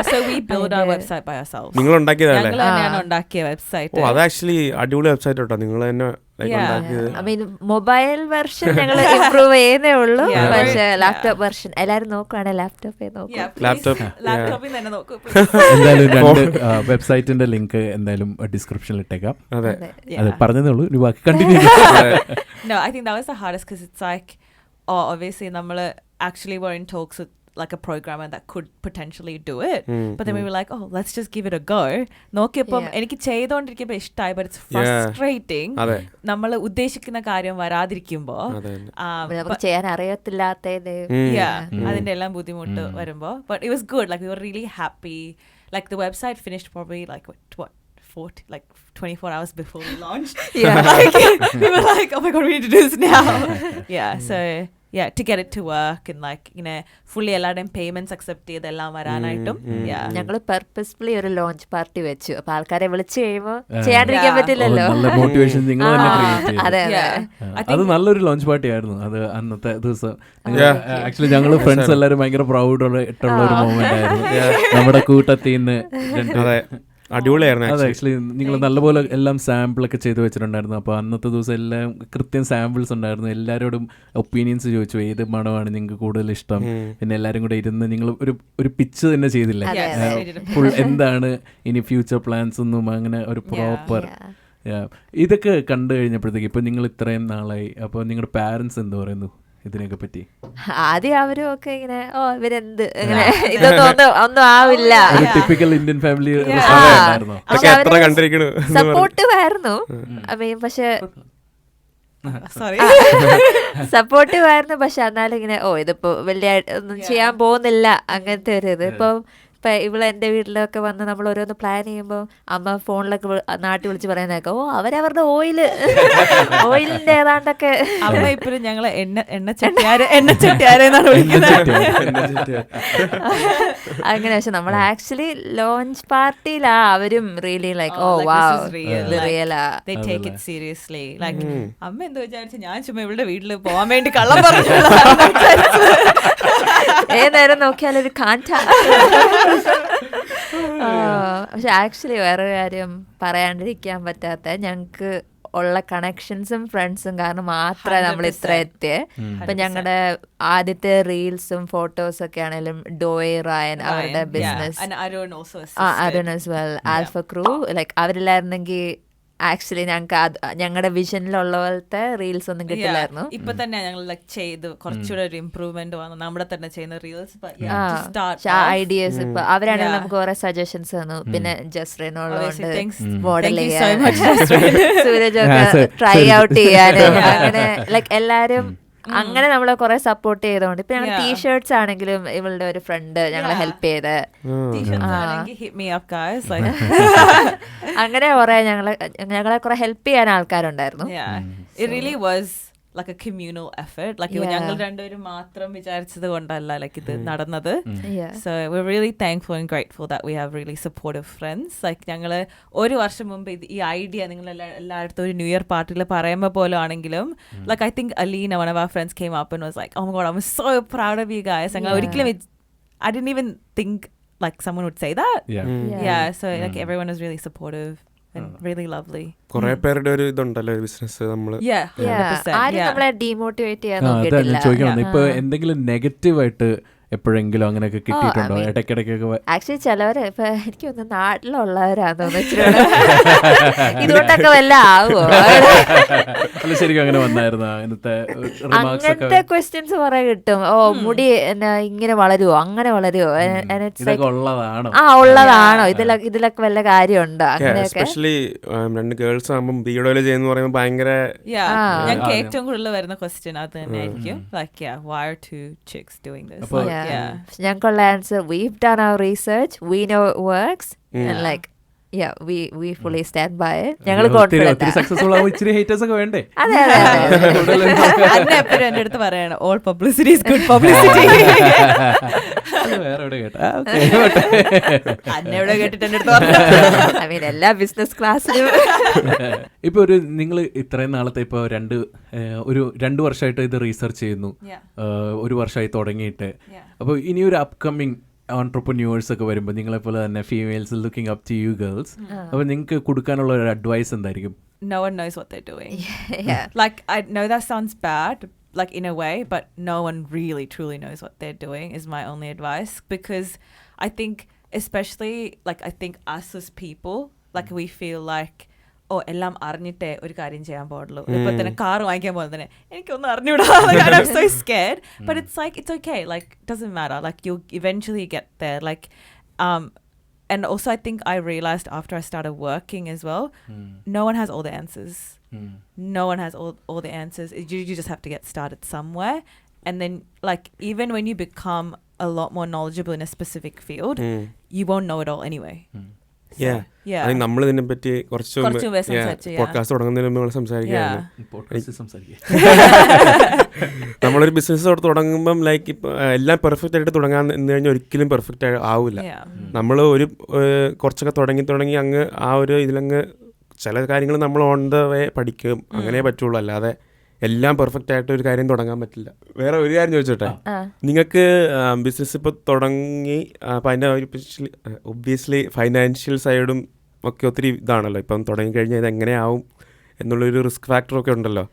so we build our website by ourselves. നിങ്ങൾ ഉണ്ടാക്കിയതല്ലേ? ഞങ്ങൾ തന്നെയാണ് ഉണ്ടാക്കിയ വെബ്സൈറ്റ്. അത് ആക്ച്വലി അടിപൊളി വെബ്സൈറ്റ് കേട്ടോ. നിങ്ങൾ തന്നെ ഉണ്ടാക്കിയത്. ഐ മീൻ മൊബൈൽ വെർഷൻ ഞങ്ങൾ ഇംപ്രൂവ് ചെയ്യുന്നേ ഉള്ളൂ. പക്ഷേ ലാപ്ടോപ്പ് വെർഷൻ എല്ലാവരും നോക്കുവാണെങ്കിൽ ലാപ്ടോപ്പിൽ തന്നെ നോക്കൂ. എന്തായാലും രണ്ട് വെബ്സൈറ്റിന്റെ ലിങ്ക് എന്തായാലും ഡിസ്ക്രിപ്ഷനിൽ ഇട്ടേക്കാം. അതെ, അത് പറഞ്ഞതേ ഉള്ളൂ. ഒരു ബാക്കി continue. No, I think that was the hardest because it's like, obviously നമ്മൾ actually were in talks with like a programmer that could potentially do it, but then we were like, oh, let's just give it a go. നോക്കിയപ്പം എനിക്ക് ചെയ്തോണ്ടിരിക്കുമ്പോൾ ഇഷ്ടമായി, but it's frustrating. നമ്മൾ ഉദ്ദേശിക്കുന്ന കാര്യം വരാതിരിക്കുമ്പോ ചെയ്യാൻ അറിയത്തില്ലാത്ത അതിന്റെ എല്ലാം ബുദ്ധിമുട്ട് വരുമ്പോ. But it was good, like we were really happy. Like the website finished probably like what 24 hours before we launched. Like, we were like, oh my god, we need to do this now. So to get it to work and like, you know, fully എല്ലാവരുടെയും payments accept ചെയ്തെല്ലാം വരാനായിട്ടും ഞങ്ങൾ purposefully ഒരു launch party വെച്ചു. അപ്പൊ ആൾക്കാരെ വിളിച്ചു കഴിയുമ്പോൾ ചെയ്യാണ്ടിരിക്കാൻ പറ്റില്ലല്ലോ. Motivation നിങ്ങൾ തന്നെ ക്രിയേറ്റ് ചെയ്തു. അതെ, അത് നല്ലൊരു ലോഞ്ച് പാർട്ടി ആയിരുന്നു അത് അന്നത്തെ ദിവസം. ആക്ച്വലി ഞങ്ങള് ഫ്രണ്ട്സ് എല്ലാവരും ഭയങ്കര പ്രൗഡ് ആയിട്ടുള്ള ഒരു മൊമെന്റ് ആയിരുന്നു. നമ്മുടെ കൂട്ടത്തിൽ നിന്ന് അടിപൊളിയായിരുന്നു. അതെ, ആക്ച്വലി നിങ്ങൾ നല്ലപോലെ എല്ലാം സാമ്പിളൊക്കെ ചെയ്ത് വെച്ചിട്ടുണ്ടായിരുന്നു. അപ്പോൾ അന്നത്തെ ദിവസം എല്ലാം കൃത്യം സാമ്പിൾസ് ഉണ്ടായിരുന്നു. എല്ലാവരോടും ഒപ്പീനിയൻസ് ചോദിച്ചു, ഏത് മണമാണ് നിങ്ങൾക്ക് കൂടുതൽ ഇഷ്ടം. പിന്നെ എല്ലാവരും കൂടെ ഇരുന്ന് നിങ്ങൾ ഒരു പിച്ച് തന്നെ ചെയ്തില്ലേ, ഫുൾ എന്താണ് ഇനി ഫ്യൂച്ചർ പ്ലാൻസ് ഒന്നും അങ്ങനെ ഒരു പ്രോപ്പർ. ഇതൊക്കെ കണ്ടു കഴിഞ്ഞപ്പോഴത്തേക്ക് ഇപ്പം നിങ്ങൾ ഇത്രയും നാളായി, അപ്പോൾ നിങ്ങളുടെ പാരൻസ് എന്ത് പറയുന്നു ഇതിനൊക്കെ പറ്റി? ആദ്യം അവരും ഒക്കെ ഇങ്ങനെ ഇവരെന്ത് ഇങ്ങനെ ഇതൊന്നും ഒന്നും ആവില്ല. ടിപ്പിക്കൽ ഇന്ത്യൻ ഫാമിലി സപ്പോർട്ടീവ് ആയിരുന്നു. പക്ഷെ സപ്പോർട്ടീവ് ആയിരുന്നു. പക്ഷെ എന്നാലും ഇങ്ങനെ ഇതിപ്പോ വലിയ ഒന്നും ചെയ്യാൻ പോകുന്നില്ല അങ്ങനത്തെ ഒരു ഇത്. ഇപ്പം ഇവിടെ എൻ്റെ വീട്ടിലൊക്കെ വന്ന് നമ്മൾ ഓരോന്ന് പ്ലാൻ ചെയ്യുമ്പോൾ അമ്മ ഫോണിലൊക്കെ നാട്ടിൽ വിളിച്ച് പറയുന്നേക്കെ അവരവരുടെ ഓയിലിന്റെ ഏതാണ്ടൊക്കെ അമ്മ ഇപ്പോഴും ഞങ്ങള് എണ്ണച്ചട്ടിയാരെന്നാണ് വിളിക്കുന്നത് അങ്ങനെ. പക്ഷെ നമ്മൾ ആക്ച്വലി ലോഞ്ച് പാർട്ടിയിലാ അവരും റിയലി ലൈക്ക് അമ്മ എന്താ വിചാരിച്ചു ഞാൻ ചുമ്മാ ഇവളുടെ വീട്ടില് പോവാൻ വേണ്ടി കള്ളം പറഞ്ഞു. ഏതായാലും നോക്കിയാലൊരു കാന്റ. പക്ഷെ ആക്ച്വലി വേറൊരു കാര്യം പറയാണ്ടിരിക്കാൻ പറ്റാത്ത, ഞങ്ങക്ക് ഉള്ള കണക്ഷൻസും ഫ്രണ്ട്സും കാരണം മാത്രമേ നമ്മൾ ഇത്ര എത്തിയേ. ഇപ്പൊ ഞങ്ങളുടെ ആദ്യത്തെ റീൽസും ഫോട്ടോസും ഒക്കെ ആണെങ്കിലും ഡോയ് റായൻ അവരുടെ business, Arun as well, alpha crew, like അവരില്ലായിരുന്നെങ്കിൽ ആക്ച്വലി ഞങ്ങൾക്ക് ഞങ്ങളുടെ വിഷനിലുള്ള പോലത്തെ റീൽസ് ഒന്നും കിട്ടില്ലായിരുന്നു. ഇപ്പൊ തന്നെ ഞങ്ങൾ ചെയ്ത് കുറച്ചുകൂടെ ഒരു ഇംപ്രൂവ്മെന്റ് വന്നു നമ്മുടെ തന്നെ ചെയ്യുന്ന റീൽസ് ഐഡിയാസ്. ഇപ്പൊ അവരാണെങ്കിൽ നമുക്ക് കുറെ സജഷൻസ് തന്നു. പിന്നെ ജസ്റിനുള്ളതുകൊണ്ട് മോഡൽ ചെയ്യാൻ, സൂരജൊക്കെ ട്രൈ ഔട്ട് ചെയ്യാനും അങ്ങനെ ലൈക്ക് എല്ലാരും അങ്ങനെ നമ്മളെ കുറെ സപ്പോർട്ട് ചെയ്തോണ്ട് ഇപ്പൊ ഞങ്ങൾ ടീഷർട്സ് ആണെങ്കിലും ഇവളുടെ ഒരു ഫ്രണ്ട് ഞങ്ങളെ ഹെൽപ്പ് ചെയ്ത് അങ്ങനെ കുറെ ഞങ്ങളെ കുറെ ഹെൽപ്പ് ചെയ്യാൻ ആൾക്കാരുണ്ടായിരുന്നു. like a communal effort, like ഞങ്ങൾ രണ്ടുപേരും മാത്രം വിചാരിച്ചത് കൊണ്ടല്ല like ഇത് നടന്നത്. So we're really thankful and grateful that we have really supportive friends. like ഞങ്ങള് ഒരു വർഷം മുമ്പ് ഈ ഐഡിയ നിങ്ങൾ എല്ലായിടത്തും ഒരു ന്യൂ ഇയർ പാർട്ടിയിൽ പറയുമ്പോൾ പോലും ആണെങ്കിലും like I think Alina, one of our friends, came up and was like, oh my god, I'm so proud of you guys. ഞങ്ങൾ ഒരിക്കലും I didn't even think like someone would say that. So like everyone was really supportive and really lovely. കുറെ പേരുടെ ഒരു ഇതുണ്ടല്ലോ business നമ്മള് Yeah, 100%. ആരും Yeah. നമ്മളെ demotivate ചെയ്യാൻ അതാ ഞാൻ നോക്കിയിട്ടില്ല. ചോദിക്കണം, ഇപ്പൊ എന്തെങ്കിലും നെഗറ്റീവായിട്ട് എപ്പോഴെങ്കിലും അങ്ങനെയൊക്കെ കിട്ടിയിട്ടുണ്ടോ? ഇടയ്ക്കിടയ്ക്കൊക്കെ ആക്ച്വലി ചിലവര് ഇപ്പൊ എനിക്ക് തോന്നുന്നു നാട്ടിലുള്ളവരാന്ന് ഇതുകൊണ്ടൊക്കെ വല്ല ആവോ അല്ല ശരിക്കും അങ്ങനെ വന്നായിരുന്നു ഇന്നത്തെ റിമാർക്സ് ഒക്കെ? അങ്ങനത്തെ ക്വസ്റ്റ്യൻസ് കുറെ കിട്ടും. ഓ മുടി ഇങ്ങനെ വളരുവോ, അങ്ങനെ വളരുവോ, ഇതൊക്കെ ഉള്ളതാണോ? ഉള്ളതാണോ, ഇതിലൊക്കെ വല്ല കാര്യമുണ്ടോ, അങ്ങനെയൊക്കെ. എസ്പെഷ്യലി രണ്ട് ഗേൾസ് ആകുമ്പോൾ ബീഡോയില് ചെയ്യുന്ന പറയുമ്പോൾ ഭയങ്കര ഞങ്ങൾക്ക് ഏറ്റവും കൂടുതൽ വരുന്ന ക്വസ്റ്റ്യൻ അത് തന്നെ ആയിരിക്കും. Like, yeah, why are two chicks doing this? ഞങ്ങൾക്കുള്ള answer, we've done our research, we know it works, and like yeah, we fully stand by it. ഞങ്ങൾ ഒത്തിരി സക്സസ്ഫുൾ ആവുമ്പോൾ ഇച്ചിരി ഹേറ്റേഴ്സ് ഒക്കെ വേണ്ടേ? അതെ അന്നെ എപ്പോഴും എൻ്റെ അടുത്ത് പറയണം, all publicity is good publicity. വേറെ എവിടെ കേട്ടാ? അന്നെ എവിടെ കേട്ടിട്ട് എൻ്റെ അടുത്ത് പറഞ്ഞു. ഐ മീൻ എല്ലാ ബിസിനസ് ക്ലാസ്സിലും. ഇപ്പൊ നിങ്ങൾ ഇത്രയും നാളത്തെ ഇപ്പൊ ഒരു 2 വർഷമായിട്ട് ഇത് റീസർച്ച് ചെയ്യുന്നു, 1 വർഷമായി തുടങ്ങിയിട്ട്. അപ്പോൾ ഇനി ഒരു അപ്കമ്മിങ് ഓൺട്രപ്രന്യൂവേഴ്സ് ഒക്കെ വരുമ്പോൾ നിങ്ങളെപ്പോലെ തന്നെ females looking up to you girls, അപ്പോൾ നിങ്ങൾക്ക് കൊടുക്കാനുള്ള ഒരു അഡ്വൈസ് എന്തായിരിക്കും? No one knows what they're doing. Like, I know that sounds bad, like in a way, but no one really truly knows what they're doing is my only advice. Because I think, especially, like, I think us as people, like, we feel like, ഓ എല്ലാം അറിഞ്ഞിട്ടേ ഒരു കാര്യം ചെയ്യാൻ പാടുള്ളൂ. ഇപ്പൊ തന്നെ car വാങ്ങിക്കാൻ പോലെ തന്നെ എനിക്കൊന്നും അറിഞ്ഞൂടാ. Like, I'm so scared. But it's like, it's okay. Like, it doesn't matter. Like, you'll eventually get there. Like, and also I think I realized after I started working as well, no one has all the answers. No one has all the answers. You just have to get started somewhere. And then, like, even when you become a lot more knowledgeable in a specific field, you won't know it all anyway. നമ്മൾ ഇതിനെ പറ്റി കുറച്ച് podcast തുടങ്ങുന്നതിന് മുമ്പ് സംസാരിക്കുകയാണ്. നമ്മളൊരു business തുടങ്ങുമ്പം like ഇപ്പം എല്ലാം പെർഫെക്റ്റ് ആയിട്ട് തുടങ്ങാൻ എന്ന് കഴിഞ്ഞാൽ ഒരിക്കലും പെർഫെക്റ്റ് ആവില്ല. നമ്മൾ കുറച്ചൊക്കെ തുടങ്ങി അങ്ങ് ആ ഒരു ഇതിലങ്ങ് ചില കാര്യങ്ങൾ നമ്മൾ ഓൺ ദ വേ പഠിക്കും, അങ്ങനെ പറ്റുള്ളൂ. അല്ലാതെ എല്ലാം പെർഫെക്റ്റ് ആയിട്ട് ഒരു കാര്യം തുടങ്ങാൻ പറ്റില്ല. വേറെ ഒരു കാര്യം ചോദിച്ചോട്ടെ, നിങ്ങൾക്ക് ബിസിനസ് ഇപ്പോൾ തുടങ്ങി അപ്പം അതിൻ്റെ ഒബ്വിയസ്ലി ഫൈനാൻഷ്യൽ സൈഡും ഒക്കെ ഒത്തിരി ഇതാണല്ലോ. ഇപ്പം തുടങ്ങിക്കഴിഞ്ഞാൽ ഇത് എങ്ങനെയാവും എന്നുള്ളൊരു റിസ്ക് ഫാക്ടറൊക്കെ ഉണ്ടല്ലോ.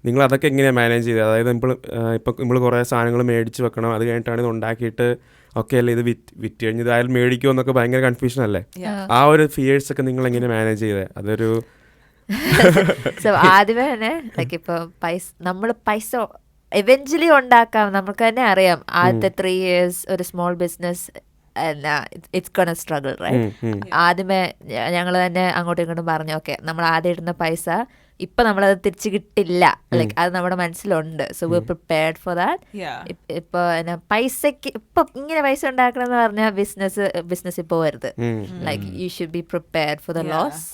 നിങ്ങൾ അതൊക്കെ എങ്ങനെയാണ് മാനേജ് ചെയ്തത്? അതായത് ഇപ്പം നമ്മൾ കുറേ സാധനങ്ങൾ മേടിച്ച് വെക്കണം, അത് കഴിഞ്ഞിട്ടാണ് ഇത് ഉണ്ടാക്കിയിട്ട് ഓക്കെ അല്ലേ ഇത് വിറ്റ് കഴിഞ്ഞ് ഇതായാലും മേടിക്കുമോ എന്നൊക്കെ ഭയങ്കര കൺഫ്യൂഷൻ അല്ലേ? ആ ഒരു ഫിയേഴ്സൊക്കെ നിങ്ങൾ എങ്ങനെ മാനേജ് ചെയ്തത്? അതൊരു സോ ആദ്യമേ തന്നെ ലൈക്ക് ഇപ്പൊ നമ്മൾ പൈസ എവൻച്വലി ഉണ്ടാക്കാം. നമുക്ക് തന്നെ അറിയാം ആദ്യത്തെ 3 years ഒരു small business it's gonna struggle, right? ആദ്യമേ ഞങ്ങൾ തന്നെ അങ്ങോട്ടും ഇങ്ങോട്ടും പറഞ്ഞു, ഓക്കെ നമ്മൾ ആദ്യം ഇടുന്ന പൈസ ഇപ്പൊ നമ്മളത് തിരിച്ചു കിട്ടില്ല, ലൈക്ക് അത് നമ്മുടെ മനസ്സിലുണ്ട്. So we prepared for that. ഇപ്പൊ പൈസക്ക് ഇപ്പൊ ഇങ്ങനെ പൈസ ഉണ്ടാക്കണം എന്ന് പറഞ്ഞാൽ ബിസിനസ് ഇപ്പൊ വരുത്. Like you should be prepared for the loss.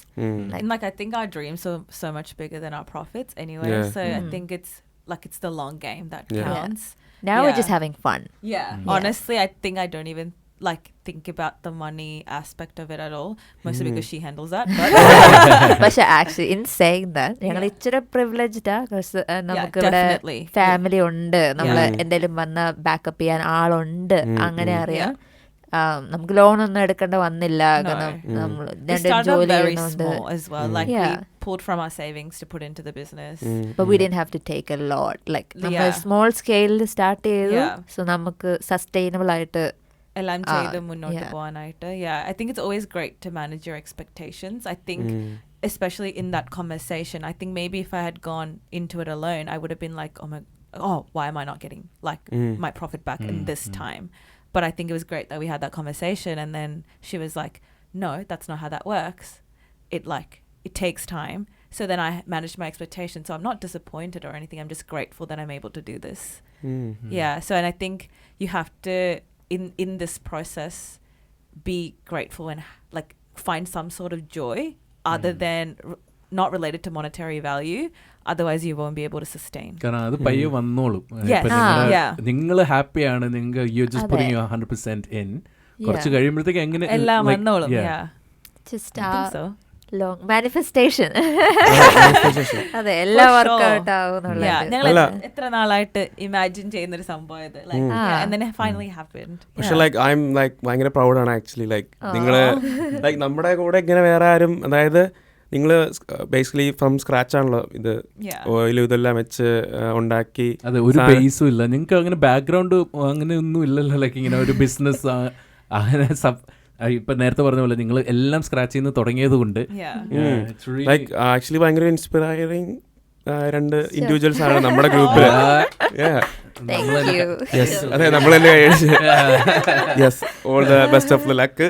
Like, I think our dreams are so much bigger than our profits anyway. So I think it's the long game that counts. Now we're just having fun. Honestly, I think I don't even like think about the money aspect of it at all, mostly because she handles that. But actually in saying that ഞങ്ങൾ ഇച്ചിരി privileged ആ, നമുക്ക് ഇവിടെ family ഉണ്ട്, നമ്മൾ എന്തെങ്കിലും വന്ന backup ചെയ്യാൻ ആളുണ്ട്, അങ്ങനെ അറിയാം. നമുക്ക് ലോൺ ഒന്നും എടുക്കേണ്ട വന്നില്ല, നമ്മൾ ജോലി ചെയ്യുന്നുണ്ട്. Pulled from our savings to put into the business, but we didn't have to take a lot. Like നമ്മൾ സ്മോൾ സ്കെയിലിൽ സ്റ്റാർട്ട് ചെയ്തു. സോ നമുക്ക് സസ്റ്റൈനബിൾ ആയിട്ട് എല്ലാം ചെയ്ത് മുന്നോട്ട് പോകാനായിട്ട്. I think it's always great to manage your expectations. I think especially in that conversation, I think maybe if I had gone into it alone, I would have been like, why am I not getting like my profit back in this time? But I think it was great that we had that conversation, and then she was like, no, that's not how that works. It takes time. So then I managed my expectations. So I'm not disappointed or anything. I'm just grateful that I'm able to do this. So and I think you have to in this process be grateful and like find some sort of joy other than not related to monetary value. Otherwise you won't be able to sustain. കാരണം അത് പയ്യെ വന്നോളും. നിങ്ങൾ ഹാപ്പിയാണ്, നിങ്ങൾ you just putting your 100% in. കുറച്ച് കഴിയുമ്പോഴത്തേക്ക് എങ്ങനെ എല്ലാം വന്നോളും. Just long manifestation. അതെ, എല്ലാം വർക്ക്ഔട്ട് ആവുന്നുള്ളത്. ഞങ്ങൾ എത്ര നാളായിട്ട് ഇമാജിൻ ചെയ്യുന്ന ഒരു സംഭവം ഇത്. And then it finally happened. പക്ഷെ ലൈക്ക് ഭയങ്കര പ്രൗഡാണ് ആക്ച്വലി. ലൈക്ക് നിങ്ങള് ലൈക്ക് നമ്മുടെ കൂടെ ഇങ്ങനെ വേറെ ആരും, അതായത് നിങ്ങൾ ബേസിക്കലി ഫ്രം സ്ക്രാച്ച് ആണല്ലോ ഇത് Yeah. ഓയിലും ഇതെല്ലാം വെച്ച് ഉണ്ടാക്കി. അതെ, ഒരു ബേസും ഇല്ല നിങ്ങൾക്ക്, അങ്ങനെ ബാക്ക്ഗ്രൗണ്ട് അങ്ങനെ ഒന്നും ഇല്ലല്ലോ. ലൈക്ക് ഇങ്ങനെ ഒരു ബിസിനസ് അങ്ങനെ ഇപ്പൊ നേരത്തെ പറഞ്ഞ പോലെ നിങ്ങൾ എല്ലാം സ്ക്രാച്ചിൽ നിന്ന് തുടങ്ങിയത് കൊണ്ട് ലൈക്ക് ആക്ച്വലി ഭയങ്കര ഇൻസ്പയറിങ് 2 ഇൻഡിവിജ്വൽസ് ആണ് നമ്മുടെ ഗ്രൂപ്പില്. അതെ, നമ്മൾ തന്നെ yes, all the best of the luck.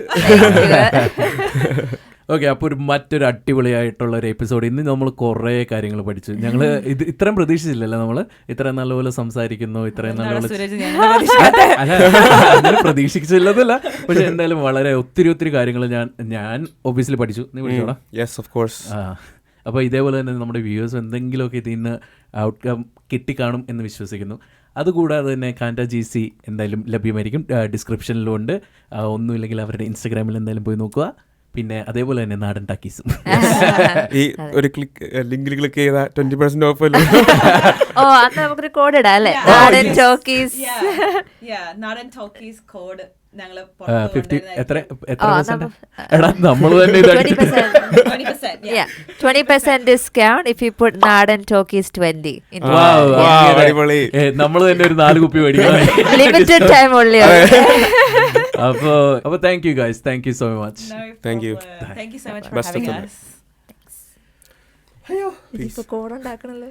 Okay, അപ്പോൾ മറ്റൊരു അടിപൊളിയായിട്ടുള്ള ഒരു എപ്പിസോഡ്. ഇന്ന് നമ്മൾ കുറേ കാര്യങ്ങൾ പഠിച്ചു. ഞങ്ങൾ ഇത് ഇത്രയും പ്രതീക്ഷിച്ചില്ലല്ലോ, നമ്മൾ ഇത്രയും നല്ലപോലെ സംസാരിക്കുന്നു, ഇത്രയും നല്ലപോലെ അങ്ങനെ പ്രതീക്ഷിച്ചില്ലതല്ല. പക്ഷെ എന്തായാലും വളരെ ഒത്തിരി കാര്യങ്ങൾ ഞാൻ ഒബ്വിയസ്ലി പഠിച്ചു. നീ പഠിച്ചോടാ? Yes, of course. അപ്പോൾ ഇതേപോലെ തന്നെ നമ്മുടെ വ്യൂവേഴ്സ് എന്തെങ്കിലുമൊക്കെ ഇതിന് ഔട്ട്കം കിട്ടിക്കാണും എന്ന് വിശ്വസിക്കുന്നു. അതുകൂടാതെ തന്നെ കാന്റ GC എന്തായാലും ലഭ്യമായിരിക്കും, ഡിസ്ക്രിപ്ഷനിലും ഉണ്ട്. ഒന്നുമില്ലെങ്കിൽ അവരുടെ ഇൻസ്റ്റാഗ്രാമിൽ എന്തായാലും പോയി നോക്കുക. പിന്നെ അതേപോലെ തന്നെ നാടൻ ടാക്കീസും ഈ ഒരു ലിങ്കിൽ ക്ലിക്ക് ചെയ്ത 20% ഓഫ് അല്ലേ? അന്ന് നമുക്കൊരു കോഡ് ഇടാം അല്ലേ? നാടൻ ടോക്കീസ്. നാടൻ ടോക്കീസ് കോഡ് ഞങ്ങള് 50 എത്ര എടാ നമ്മൾ തന്നെ 20% ഡിസ്കൗണ്ട് ഇഫ് യു പുട്ട് നാടൻ ടോക്കീസ് 20. നമ്മൾ തന്നെ ഒരു 4 കുപ്പി മേടിക്കണം. Limited time only. അപ്പോൾ thank you guys, thank you so much. Thank you. Thank you so much for Best of having luck. us. ഇതിപ്പോ കോഡ് ഉണ്ടാക്കണല്ലോ.